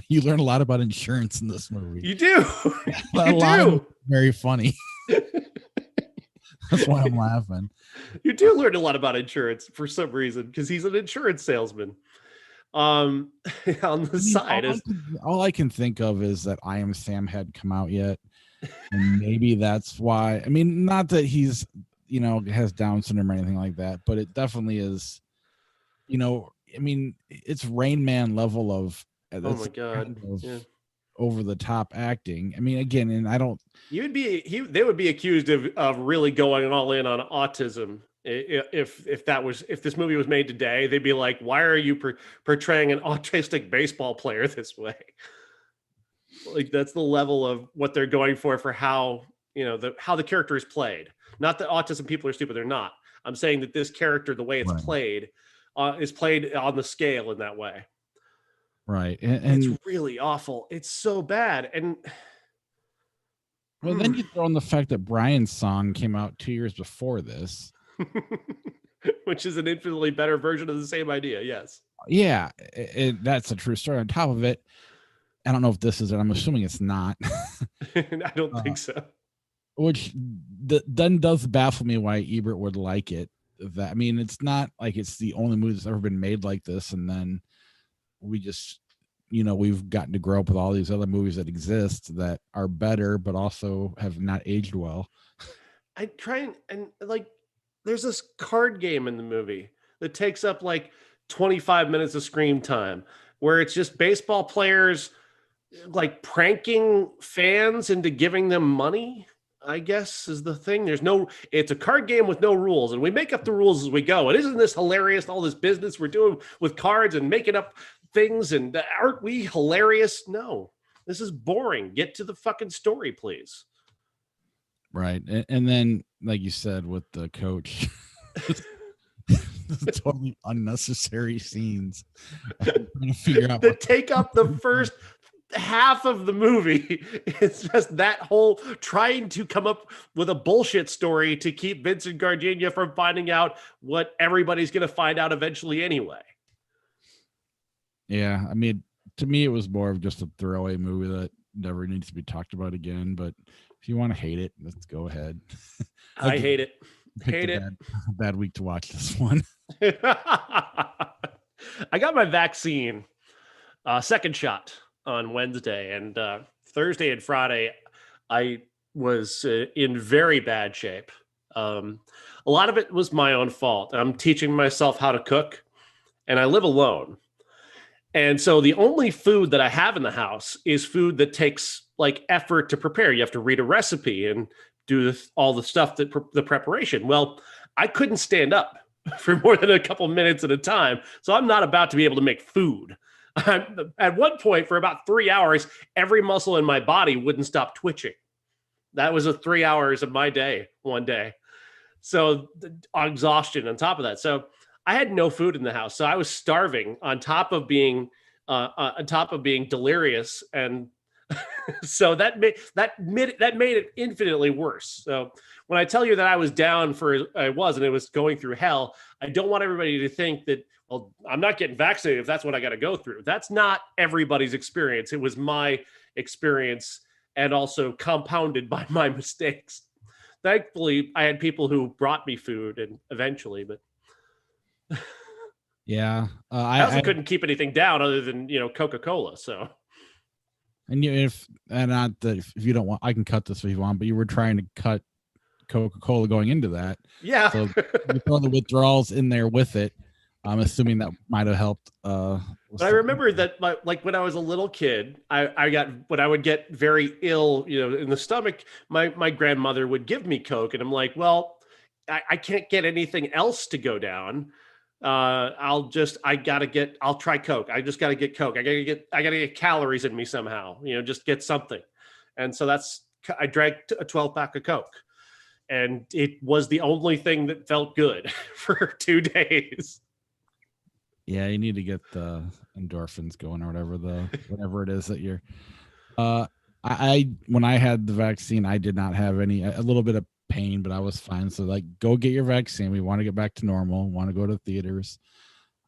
you learn a lot about insurance in this movie. You do. You do. Very funny. That's why I'm laughing. You do learn a lot about insurance for some reason, because he's an insurance salesman. On the side, all I can think of is that I Am Sam hadn't come out yet, and maybe that's why. I mean, not that he's has Down syndrome or anything like that, but it definitely is. I mean, it's Rain Man level of oh my god, over the top acting. I mean, again, and I don't. They would be accused of really going all in on autism. If this movie was made today, they'd be like, why are you portraying an autistic baseball player this way? Like, that's the level of what they're going for how how the character is played. Not that autism people are stupid, they're not. I'm saying that this character, the way it's played, is played on the scale in that way. Right. And it's really awful. It's so bad. And well, then you throw in the fact that Brian's song came out 2 years before this. Which is an infinitely better version of the same idea. Yes. Yeah. That's a true story. On top of it, I don't know if this is it. I'm assuming it's not. I don't think so. Which then does baffle me why Ebert would like it. I mean, it's not like it's the only movie that's ever been made like this. And then we just, we've gotten to grow up with all these other movies that exist that are better, but also have not aged well. I try and like, there's this card game in the movie that takes up like 25 minutes of screen time, where it's just baseball players like pranking fans into giving them money, I guess is the thing. It's a card game with no rules, and we make up the rules as we go. And isn't this hilarious? All this business we're doing with cards and making up things, and aren't we hilarious? No, this is boring. Get to the fucking story, please. Right. And then, like you said, with the coach, totally unnecessary scenes. I'm trying to figure out that take up the first half of the movie. It's just that whole trying to come up with a bullshit story to keep Vincent Gardenia from finding out what everybody's going to find out eventually anyway. Yeah. I mean, to me, it was more of just a throwaway movie that never needs to be talked about again. But if you want to hate it, let's go ahead. I hate it. Hate it. Bad week to watch this one. I got my vaccine, second shot on Wednesday, and Thursday and Friday, I was in very bad shape. A lot of it was my own fault. I'm teaching myself how to cook, and I live alone. And so the only food that I have in the house is food that takes like effort to prepare. You have to read a recipe and do all the stuff that the preparation. Well, I couldn't stand up for more than a couple minutes at a time. So I'm not about to be able to make food. At one point, for about 3 hours, every muscle in my body wouldn't stop twitching. That was 3 hours of my day, one day. So exhaustion on top of that. So I had no food in the house. So I was starving on top of being delirious. And so that made it infinitely worse. So when I tell you that I was down and it was going through hell, I don't want everybody to think that, well, I'm not getting vaccinated if that's what I got to go through. That's not everybody's experience. It was my experience, and also compounded by my mistakes. Thankfully, I had people who brought me food, and eventually, but yeah, I also couldn't keep anything down other than Coca-Cola. So And if you don't want, I can cut this if you want, but you were trying to cut Coca-Cola going into that. Yeah. So you throw the withdrawals in there with it. I'm assuming that might have helped. But I remember that, like when I was a little kid, when I would get very ill, in the stomach, my grandmother would give me Coke, and I'm like, well, I can't get anything else to go down. I'll try Coke. I just got to get Coke. I gotta get calories in me somehow, just get something. And so I drank a 12 pack of Coke, and it was the only thing that felt good for 2 days. Yeah, you need to get the endorphins going or whatever it is that you're. When I had the vaccine, I did not have a little bit of pain, but I was fine. So like, go get your vaccine. We want to get back to normal. Want to go to theaters.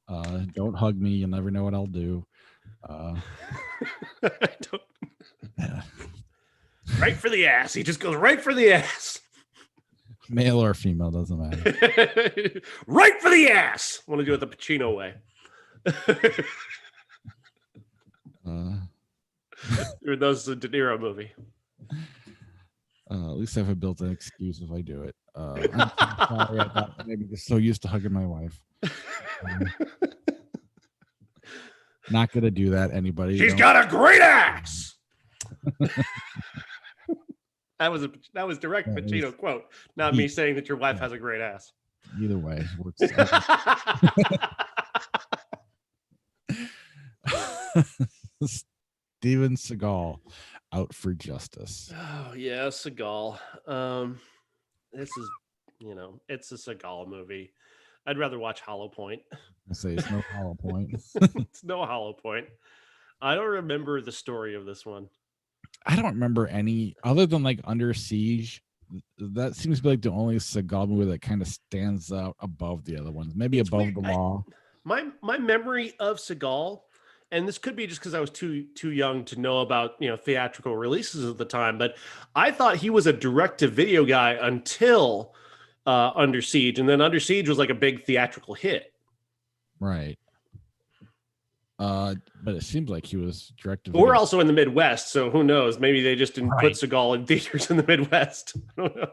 Don't hug me. You'll never know what I'll do. Yeah. Right for the ass. He just goes right for the ass. Male or female, doesn't matter. Right for the ass. I want to do it the Pacino way. That was a De Niro movie. At least I have a built-in excuse if I do it. I'm sorry, I thought maybe just so used to hugging my wife. Not gonna do that. Anybody? She's got a great ass. That was direct Pacino quote, not me saying that your wife has a great ass. Either way, works. Steven Seagal out for justice. Oh yeah, Seagal. This is, it's a Seagal movie. I'd rather watch Hollow Point. I say it's no Hollow Point. It's no Hollow Point. I don't remember the story of this one. I don't remember any other than like Under Siege. That seems to be like the only Seagal movie that kind of stands out above the other ones. Maybe it's above weird. The law. My memory of Seagal, and this could be just because I was too young to know about theatrical releases at the time, but I thought he was a direct-to-video guy until Under Siege, and then Under Siege was like a big theatrical hit. Right. But it seems like he was directed. We're also in the Midwest, so who knows? Maybe they just didn't put Seagal in theaters in the Midwest. I don't know.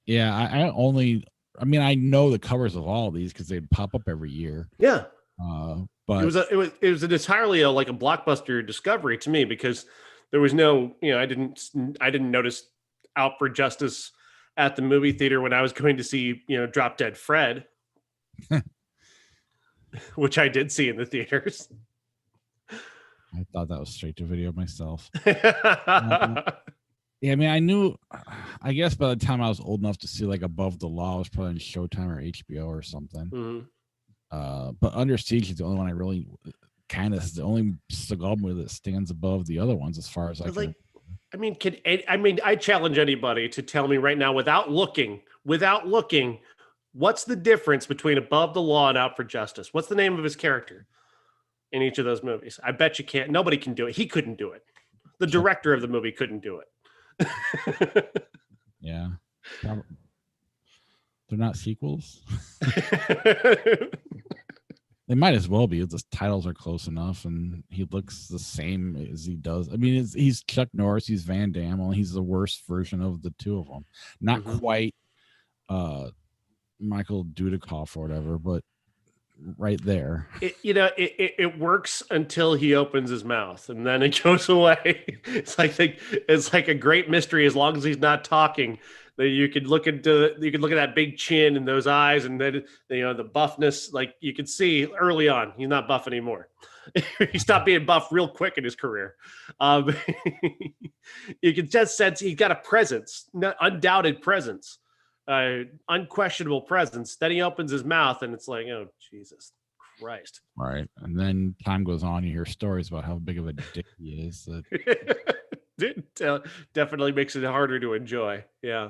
Yeah, I know the covers of all of these because they'd pop up every year. Yeah. But it was an entirely like a blockbuster discovery to me because there was no, I didn't notice Out for Justice at the movie theater when I was going to see, Drop Dead Fred. Which I did see in the theaters. I thought that was straight to video myself. Yeah, I guess by the time I was old enough to see like Above the Law, it was probably on Showtime or HBO or something. Mm-hmm. But Under Siege is the only one I really is the only Seagal movie that stands above the other ones as far as I challenge anybody to tell me right now without looking, what's the difference between Above the Law and Out for Justice? What's the name of his character in each of those movies? I bet you can't. Nobody can do it. He couldn't do it. The director of the movie couldn't do it. Yeah. They're not sequels. They might as well be. The titles are close enough, and he looks the same as he does. I mean, he's Chuck Norris. He's Van Damme. Only he's the worst version of the two of them. Not quite Michael Dudikoff or whatever, but right there. It works until he opens his mouth, and then it goes away. It's like a great mystery. As long as he's not talking, that you could look at that big chin and those eyes, and then the buffness. Like you could see early on, he's not buff anymore. He stopped being buff real quick in his career. You can just sense he's got a presence, undoubted presence. Unquestionable presence. Then he opens his mouth and it's like, oh Jesus Christ. Right. And then time goes on, you hear stories about how big of a dick he is. Definitely makes it harder to enjoy. Yeah.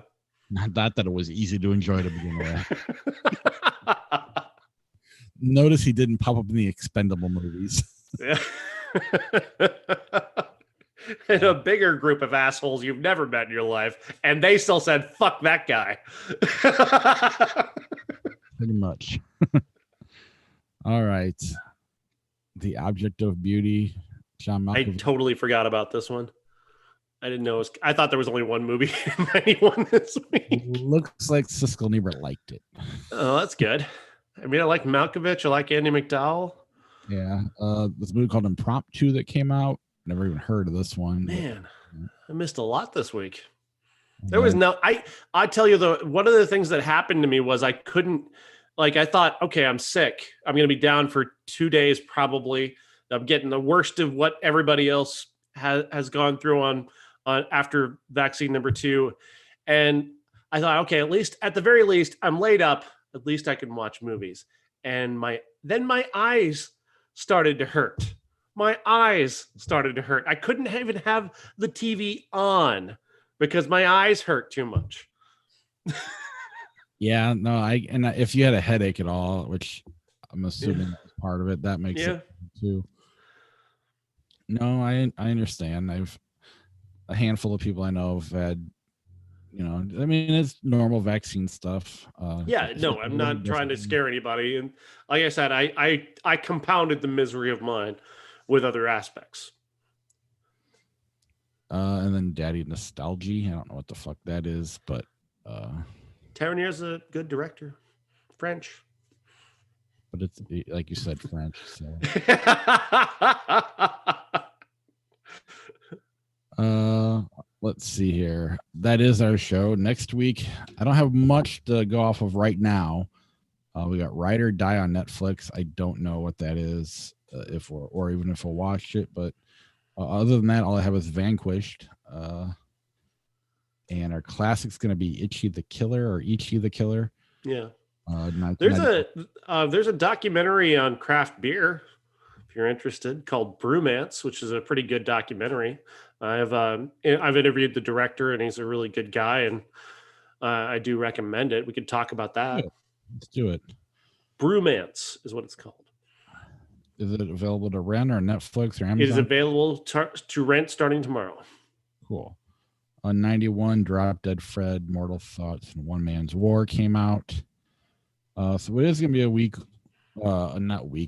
Not that it was easy to enjoy to begin with. Notice he didn't pop up in the Expendable movies. Yeah. And a bigger group of assholes you've never met in your life, and they still said, fuck that guy. Pretty much. All right. The Object of Beauty, John I Malkovich. totally forgot about this one. I didn't know. I thought there was only one movie in 91 this week. Looks like Siskel and Ebert liked it. Oh, that's good. I mean, I like Malkovich. I like Andy McDowell. Yeah. This movie called Impromptu that came out. Never even heard of this one. Man, I missed a lot this week. There was no, I tell you though, one of the things that happened to me was I couldn't, like, I thought, okay, I'm sick. I'm going to be down for 2 days probably. I'm getting the worst of what everybody else has gone through on after vaccine number 2. And I thought, okay, at the very least, I'm laid up. At least I can watch movies. And then my eyes started to hurt. My eyes started to hurt. I couldn't even have the TV on because my eyes hurt too much. Yeah, no, if you had a headache at all, which I'm assuming that's part of it, that makes it too. No, I understand. I've a handful of people I know have had, I mean, it's normal vaccine stuff. No, I'm not trying to scare anybody. And like I said, I compounded the misery of mine with other aspects. And then Daddy Nostalgia. I don't know what the fuck that is, but Tavernier a good director. French. But it's like you said, French. So. Let's see here. That is our show. Next week, I don't have much to go off of right now. We got Ride or Die on Netflix. I don't know what that is, or even if we'll watch it. But other than that, all I have is Vanquished. And our classic's going to be Ichi the Killer. Yeah. There's a documentary on craft beer, if you're interested, called Brewmance, which is a pretty good documentary. I've interviewed the director, and he's a really good guy, and I do recommend it. We could talk about that. Yeah, let's do it. Brewmance is what it's called. Is it available to rent or Netflix or Amazon? It is available to rent starting tomorrow. Cool. On 91, Drop Dead Fred, Mortal Thoughts, and One Man's War came out. So it is going to be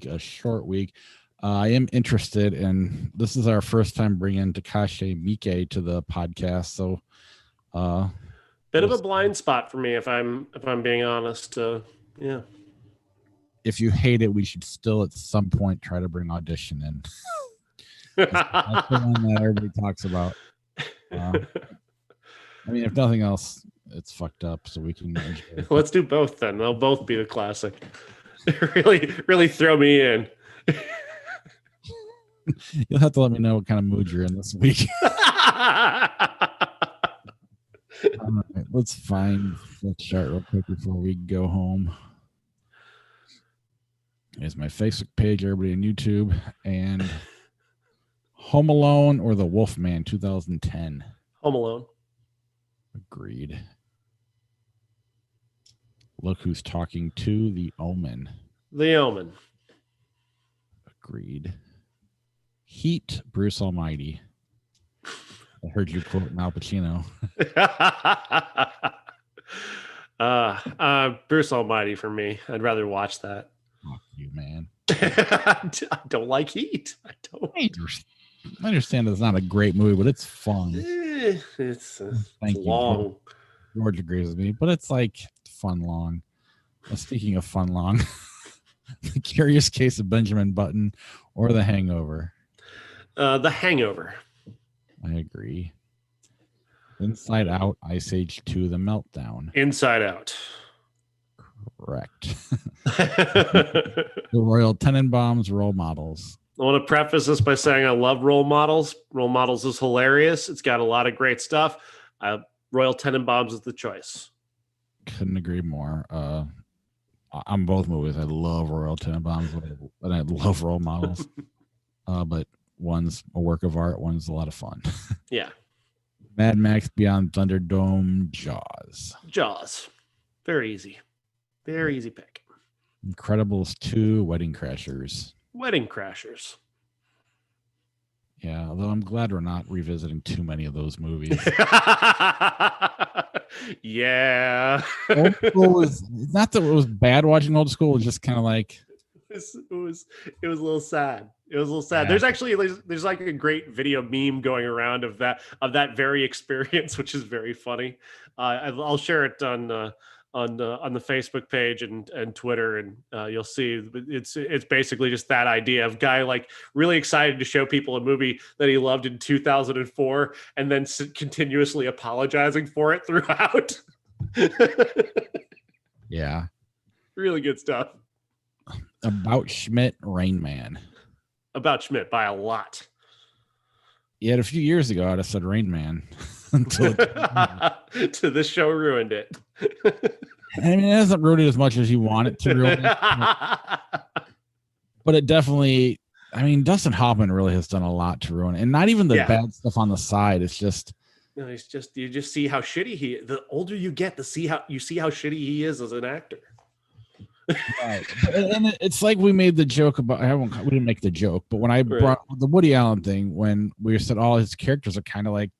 a short week. I am interested in, this is our first time bringing Takashi Miike to the podcast. So bit of a blind spot for me, if I'm being honest. Yeah. If you hate it, we should still at some point try to bring Audition in. That's the one that everybody talks about. I mean, if nothing else, it's fucked up, so we can. Let's do both then. They'll both be the classic. really, really throw me in. You'll have to let me know what kind of mood you're in this week. All right, let's start real quick before we go home. There's my Facebook page, everybody on YouTube, and Home Alone or The Wolfman 2010. Home Alone. Agreed. Look Who's Talking to The Omen. The Omen. Agreed. Heat, Bruce Almighty. I heard you quote Al Pacino. Bruce Almighty for me. I'd rather watch that. Fuck you, man. I don't like Heat. I understand it's not a great movie, but it's fun. It's Thank long. You. George agrees with me, but it's like fun long. Speaking of fun long, The Curious Case of Benjamin Button or The Hangover? The Hangover. I agree. Inside Out, Ice Age 2, The Meltdown. Inside Out. Correct. The Royal Tenenbaums, Role Models. I want to preface this by saying I love Role Models. Role Models is hilarious. It's got a lot of great stuff. Royal Tenenbaums is the choice. Couldn't agree more. On both movies, I love Royal Tenenbaums and I love Role Models. But one's a work of art, one's a lot of fun. Yeah. Mad Max Beyond Thunderdome, Jaws. Jaws. Very easy. Very easy pick. Incredibles 2, Wedding Crashers. Wedding Crashers. Yeah, although I'm glad we're not revisiting too many of those movies. Yeah. Old School was not that it was bad watching Old School, it was just kind of like it was a little sad. It was a little sad. Yeah. There's actually there's like a great video meme going around of that very experience, which is very funny. I'll share it on the Facebook page and Twitter, and you'll see it's basically just that idea of guy like really excited to show people a movie that he loved in 2004, and then continuously apologizing for it throughout. Yeah. Really good stuff. About Schmidt, Rain Man. About Schmidt by a lot. Yet a few years ago, I'd have said Rain Man. Until to this show ruined it. I mean, it hasn't ruined it as much as you want it to ruin it. But it definitely, I mean, Dustin Hoffman really has done a lot to ruin it. And not even the bad stuff on the side. It's just, no, it's just, you just see how shitty he is. The older you get, you see how shitty he is as an actor. Right. And it's like we made the joke about, we didn't make the joke, but when I brought the Woody Allen thing, when we said all his characters are kind of like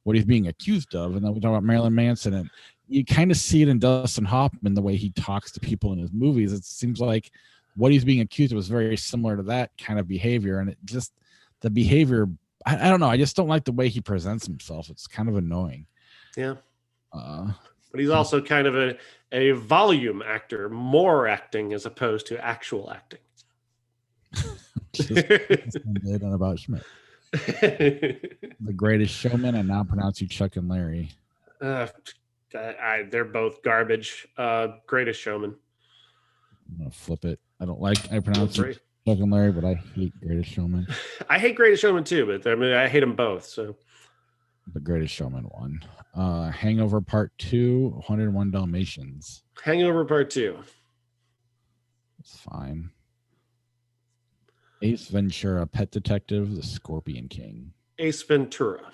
what he's being accused of, and then we talk about Marilyn Manson, and you kind of see it in Dustin Hoffman, the way he talks to people in his movies. It seems like what he's being accused of was very similar to that kind of behavior, and it just, the behavior, I don't know, I just don't like the way he presents himself. It's kind of annoying. Yeah. But he's also kind of a volume actor, more acting as opposed to actual acting. Did on About Schmidt. The Greatest Showman, and now pronounce you Chuck and Larry. They're both garbage. Greatest Showman. I'm gonna flip it. I pronounce it Chuck and Larry, but I hate Greatest Showman. I hate Greatest Showman too, but I mean, I hate them both. So the Greatest Showman won. Hangover Part 2, 101 Dalmatians. Hangover Part 2. It's fine. Ace Ventura, Pet Detective, The Scorpion King. Ace Ventura.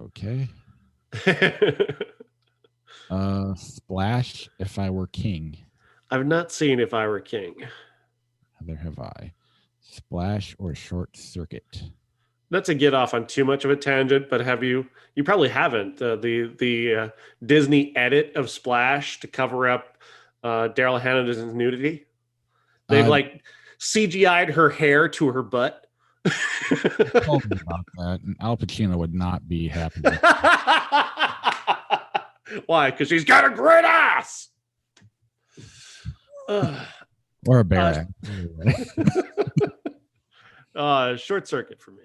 Okay. Splash, If I Were King. I've not seen If I Were King. Neither have I. Splash or Short Circuit. Not to get off on too much of a tangent, but have you probably haven't, the Disney edit of Splash to cover up Daryl Hannah's nudity? They've like CGI'd her hair to her butt. I told me about that, and Al Pacino would not be happy with Why? Because she's got a great ass. or a bear. Short Circuit for me.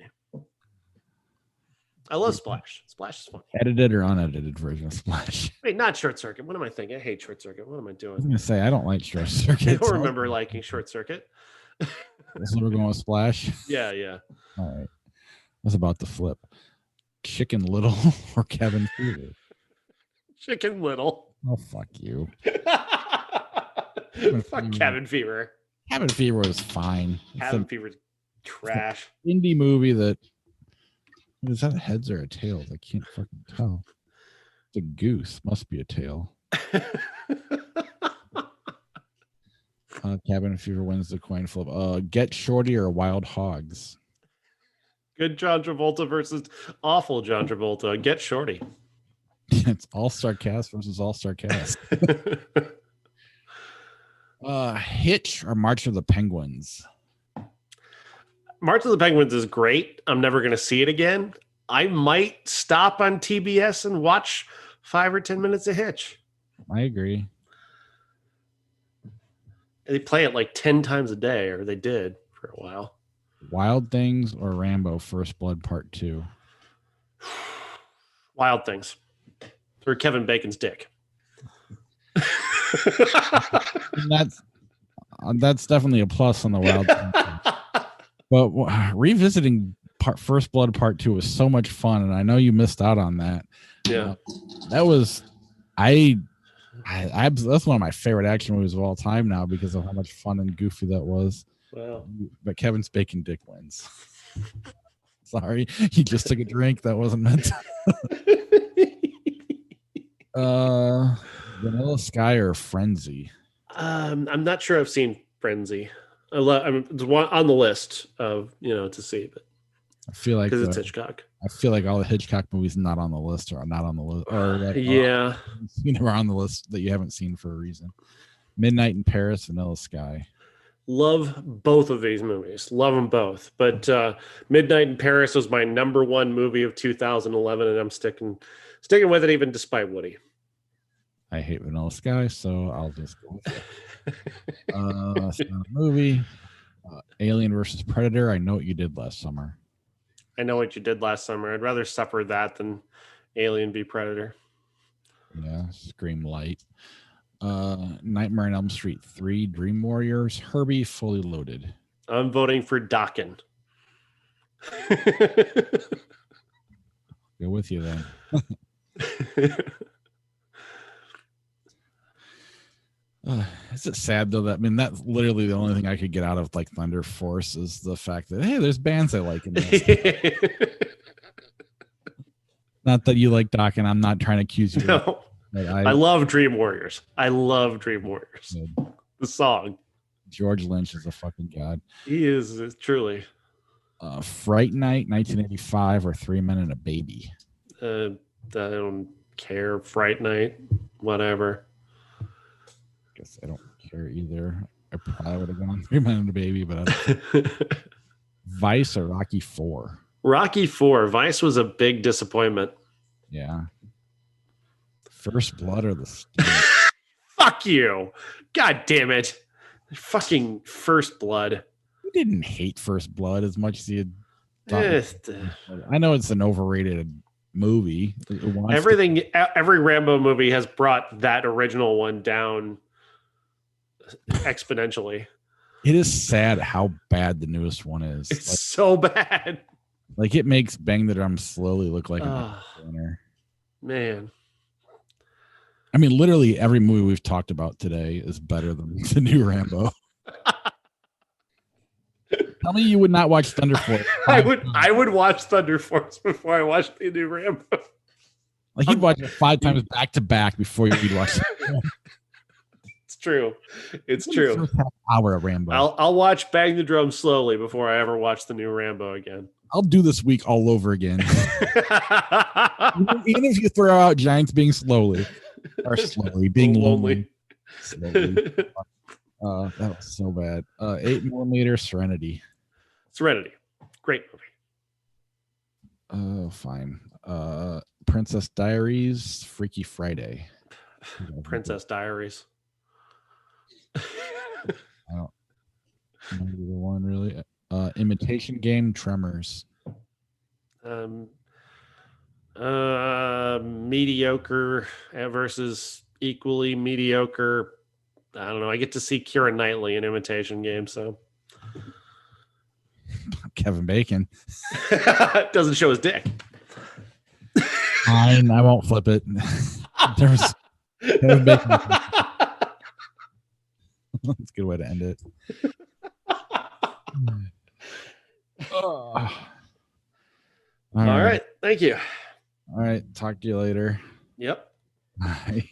I love Splash. Splash is fun. Edited or unedited version of Splash? Wait, not Short Circuit. What am I thinking? I hate Short Circuit. What am I doing? I was going to say, I don't like Short Circuit. I don't remember liking Short Circuit. So we're going with Splash? Yeah. All right. That's about the flip. Chicken Little or Cabin Fever? Chicken Little. Oh, fuck you. Fuck Cabin Fever. Cabin Fever was fine. Cabin Fever's trash. Indie movie that, is that heads or a tails? I can't fucking tell. It's a goose. Must be a tail. Cabin Fever wins the coin flip. Get Shorty or Wild Hogs? Good John Travolta versus awful John Travolta. Get Shorty. It's All-Star Cast versus All-Star Cast. Hitch or March of the Penguins? March of the Penguins is great. I'm never going to see it again. I might stop on TBS and watch 5 or 10 minutes of Hitch. I agree. They play it like 10 times a day, or they did for a while. Wild Things or Rambo First Blood Part 2? Wild Things. Through Kevin Bacon's dick. That's definitely a plus on the Wild Things. But revisiting First Blood Part 2 was so much fun, and I know you missed out on that. Yeah. That was that's one of my favorite action movies of all time now because of how much fun and goofy that was. Wow. But Kevin's Bacon Dick wins. Sorry, he just took a drink that wasn't meant to. Vanilla Sky or Frenzy? I'm not sure I've seen Frenzy. It's one on the list of to see, but I feel like because it's Hitchcock. I feel like all the Hitchcock movies not on the list or not on the list, or that you never on the list that you haven't seen for a reason. Midnight in Paris, Vanilla Sky. Love both of these movies. Love them both. But Midnight in Paris was my number one movie of 2011, and I'm sticking with it even despite Woody. I hate Vanilla Sky, so I'll just go with it. It's not a movie. Alien versus Predator. I know what you did last summer. I know what you did last summer. I'd rather suffer that than Alien v Predator. Yeah, Scream Light. Nightmare on Elm Street 3, Dream Warriors, Herbie, Fully Loaded. I'm voting for Dokken. Go with you then. Is it sad though that that's literally the only thing I could get out of like Thunder Force is the fact that hey, there's bands I like in this. Not that you like Dokken. I'm not trying to accuse you. No. I love Dream Warriors. I love Dream Warriors. Good. The song. George Lynch is a fucking god. He is truly. Fright Night, 1985, or Three Men and a Baby. I don't care. Fright Night, whatever. Guess I don't care either. I probably would have gone Three Men and a Baby, but I don't. Vice or Rocky IV? Rocky IV. Vice was a big disappointment. Yeah. First Blood or the Sting? Fuck you. God damn it. Fucking First Blood. You didn't hate First Blood as much as you thought. I know it's an overrated movie. Every Rambo movie has brought that original one down exponentially. It is sad how bad the newest one is. It's so bad. Like it makes Bang the Drum Slowly look like a winner. Man. I mean, literally every movie we've talked about today is better than the new Rambo. Tell me you would not watch Thunder Force. I would watch Thunder Force before I watched the new Rambo. Like you'd watch it 5 times back to back before you'd watch it. It's true. It's true. First half hour of Rambo. I'll watch Bang the Drum Slowly before I ever watch the new Rambo again. I'll do this week all over again. Even if you throw out Giants being slowly being lonely. Slowly. That was so bad. 8mm Serenity. Serenity. Great movie. Oh, fine. Princess Diaries, Freaky Friday. Princess Diaries. I don't know the one really. Imitation Game, Tremors. Mediocre versus equally mediocre. I don't know. I get to see Keira Knightley in Imitation Game, so Kevin Bacon doesn't show his dick. Fine, I won't flip it. There's Kevin Bacon. That's a good way to end it. All right. Thank you. All right. Talk to you later. Yep. Bye.